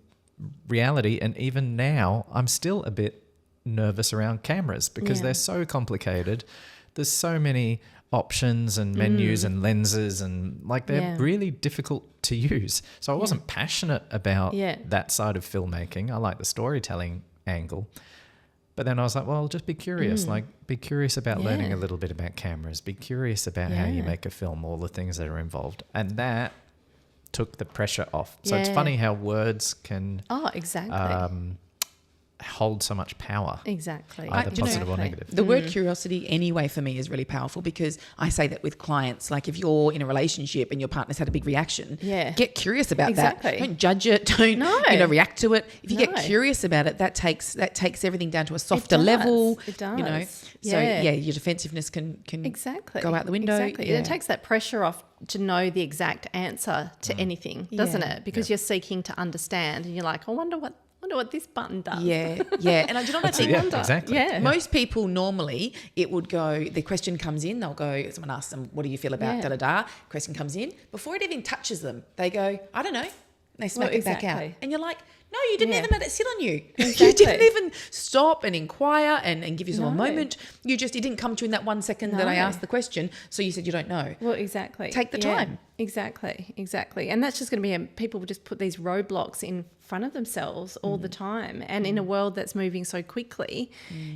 reality, and even now, I'm still a bit nervous around cameras because they're so complicated. There's so many options and menus and lenses and they're really difficult to use. So I wasn't passionate about that side of filmmaking. I like the storytelling angle. But then I was like, well, just be curious. Be curious about learning a little bit about cameras. Be curious about how you make a film, all the things that are involved. And that took the pressure off. So it's funny how words can hold so much power, Exactly. either you know, positive or negative. The word curiosity anyway for me is really powerful, because I say that with clients. Like if you're in a relationship and your partner's had a big reaction, get curious about that. Don't judge it. Don't react to it. If you get curious about it, that takes everything down to a softer level. It does. You know. So your defensiveness can go out the window. Exactly. It takes that pressure off to know the exact answer to anything, doesn't it? Because you're seeking to understand, and you're like, I wonder what this button does. Yeah. And I do not think exactly. Most people normally, it would go, the question comes in, they'll go, someone asks them, what do you feel about da-da-da? Question comes in. Before it even touches them, they go, I don't know. They smack it back out. And you're like, no, you didn't even let it sit on you. Exactly. You didn't even stop and inquire and give yourself a moment. It didn't come to you in that 1 second that I asked the question. So you said you don't know. Well, exactly. Take the time. Exactly. And that's just going to be, people will just put these roadblocks in front of themselves all the time. And in a world that's moving so quickly,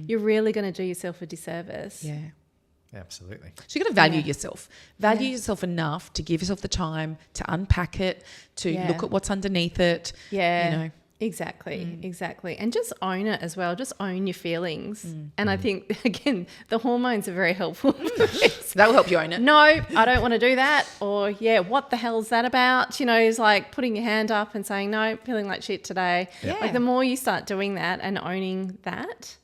you're really going to do yourself a disservice. Yeah. Absolutely. So you've got to value yourself. Value yourself enough to give yourself the time to unpack it, to look at what's underneath it. Yeah. You know. Exactly. And just own it as well. Just own your feelings. And I think, again, the hormones are very helpful. That will help you own it. No, I don't want to do that. Or, what the hell's that about? It's like putting your hand up and saying, no, feeling like shit today. Yeah. Like the more you start doing that and owning that.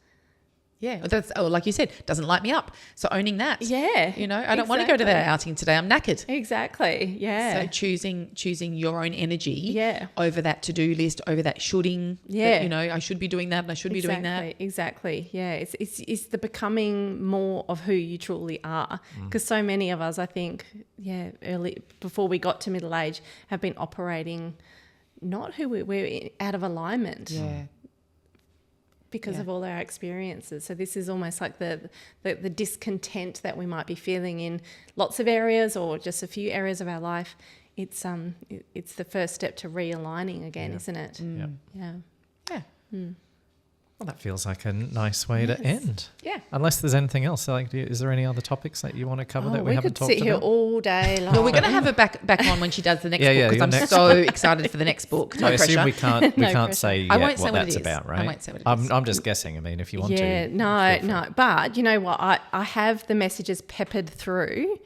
Yeah, that's like you said, doesn't light me up. So owning that. Yeah. I don't want to go to that outing today. I'm knackered. Exactly. Yeah. So choosing your own energy over that to-do list, over that shoulding. Yeah. That, I should be doing that and I should be doing that. Exactly. Yeah. It's the becoming more of who you truly are. Because so many of us, I think, early before we got to middle age, have been operating not who we're out of alignment. Yeah. Because of all our experiences. So this is almost like the discontent that we might be feeling in lots of areas or just a few areas of our life. It's the first step to realigning again, isn't it? Yeah. Well, that feels like a nice way to end. Yeah. Unless there's anything else. Is there any other topics that you want to cover that we haven't talked about? We could sit here all day long. Well, we're going to have her back on when she does the next book, because I'm so excited for the next book. No pressure. I assume we can't say yet what that's about, right? I won't say what it is. I'm just guessing. I mean, if you want to. Yeah, no. But you know what? I have the messages peppered through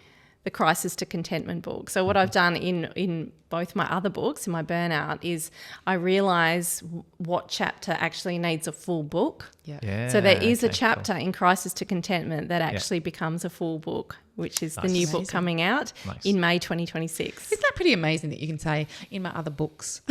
the Crisis to Contentment book. So what I've done in both my other books, in my burnout, is I realise what chapter actually needs a full book. Yeah. So there is a chapter in Crisis to Contentment that actually becomes a full book, which is the new book coming out in May 2026. Isn't that pretty amazing that you can say, in my other books?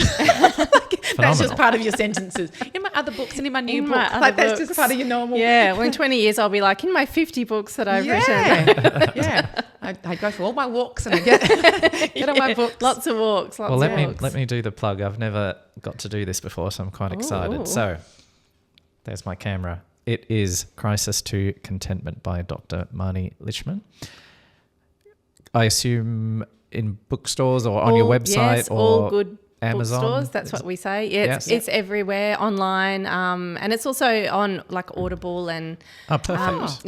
That's just part of your sentences. In my other books and in my new book. That's just part of your normal. Yeah. Well, in 20 years, I'll be like, in my 50 books that I've written. Yeah. I go for all my walks and I get on my books. Lots of walks. Let me do the plug. I've never got to do this before, so I'm quite excited. So there's my camera. It is Crisis to Contentment by Dr Marny Lishman. I assume in bookstores or on your website or all good Amazon. Bookstores, that's what we say. Yeah, it's everywhere online, and it's also on like Audible and. Oh, perfect.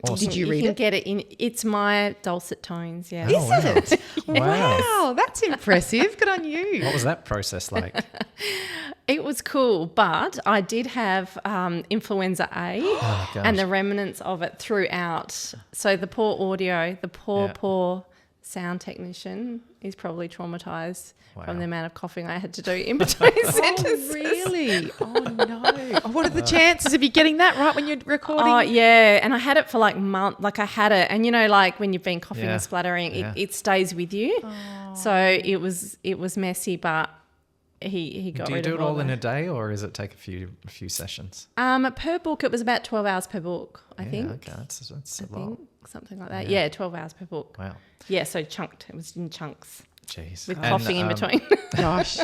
Awesome. Did you read can it? Get it in. It's my dulcet tones. Yeah. Is it? Wow. Wow, that's impressive. Good on you. What was that process like? It was cool, but I did have influenza A and the remnants of it throughout. So the poor audio, the poor sound technician is probably traumatised from the amount of coughing I had to do in between sentences. Oh, really? Oh, no. What are the chances of you getting that right when you're recording? Oh, yeah. And I had it for like months. Like I had it. And, like when you've been coughing and spluttering, it stays with you. Oh. So it was messy, but he got rid of it. Do you do it all in a day, or does it take a few sessions? Per book, it was about 12 hours per book, I think. Okay, that's a lot. Something like that. Yeah, 12 hours per book. Wow. Yeah, so chunked. It was in chunks. Jeez. With coughing in between. Gosh.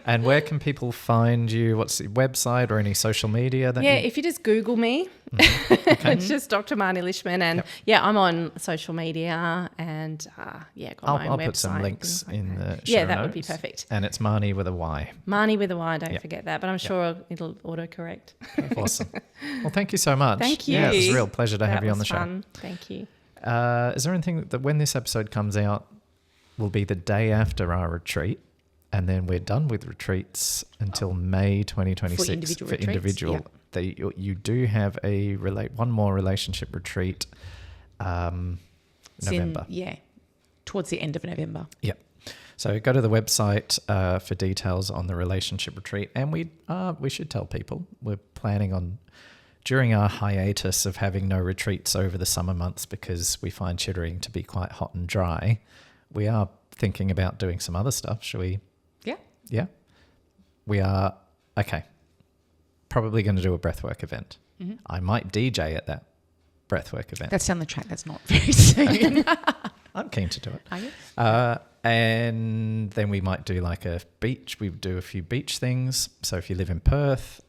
And where can people find you? What's the website or any social media? If you just Google me, it's just Dr Marny Lishman. And I'm on social media and got my own website. I'll put some links in the show notes. Yeah, that would be perfect. And it's Marny with a Y. Marny with a Y, don't forget that. But I'm sure it'll autocorrect. Awesome. Well, thank you so much. Thank you. Yeah, it was a real pleasure to have you on the show. Fun. Thank you. Is there anything that when this episode comes out will be the day after our retreat, and then we're done with retreats until May 2026 for individual you do have one more relationship retreat, November. Towards the end of November. Yep. So go to the website for details on the relationship retreat. And we should tell people we're planning on, during our hiatus of having no retreats over the summer months because we find chittering to be quite hot and dry, we are thinking about doing some other stuff. Shall we? Yeah. Yeah. We are, okay, probably going to do a breathwork event. Mm-hmm. I might DJ at that breathwork event. That's down the track. That's not very soon. I'm keen to do it. Are you? And then we might do like a beach. We do a few beach things. So if you live in Perth,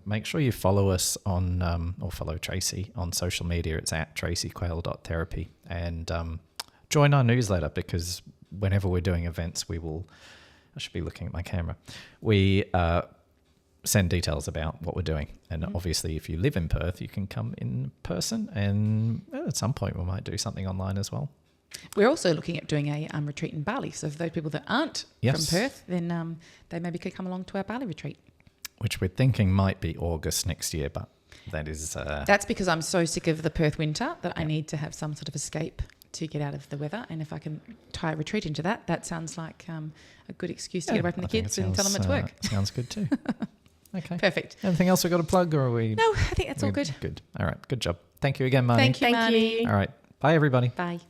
make sure you follow us on, or follow Tracy on social media. It's at tracyquayle.therapy. And join our newsletter, because whenever we're doing events, I should be looking at my camera. We send details about what we're doing. And obviously, if you live in Perth, you can come in person. And at some point, we might do something online as well. We're also looking at doing a retreat in Bali. So for those people that aren't from Perth, then they maybe could come along to our Bali retreat. Which we're thinking might be August next year, but that is... That's because I'm so sick of the Perth winter that I need to have some sort of escape to get out of the weather. And if I can tie a retreat into that, that sounds like a good excuse to get away from the kids and tell them it's work. Sounds good too. Okay. Perfect. Anything else we've got to plug, or are we... No, I think that's all good. Good. All right. Good job. Thank you again, Marny. Thank you, Marny. All right. Bye, everybody. Bye.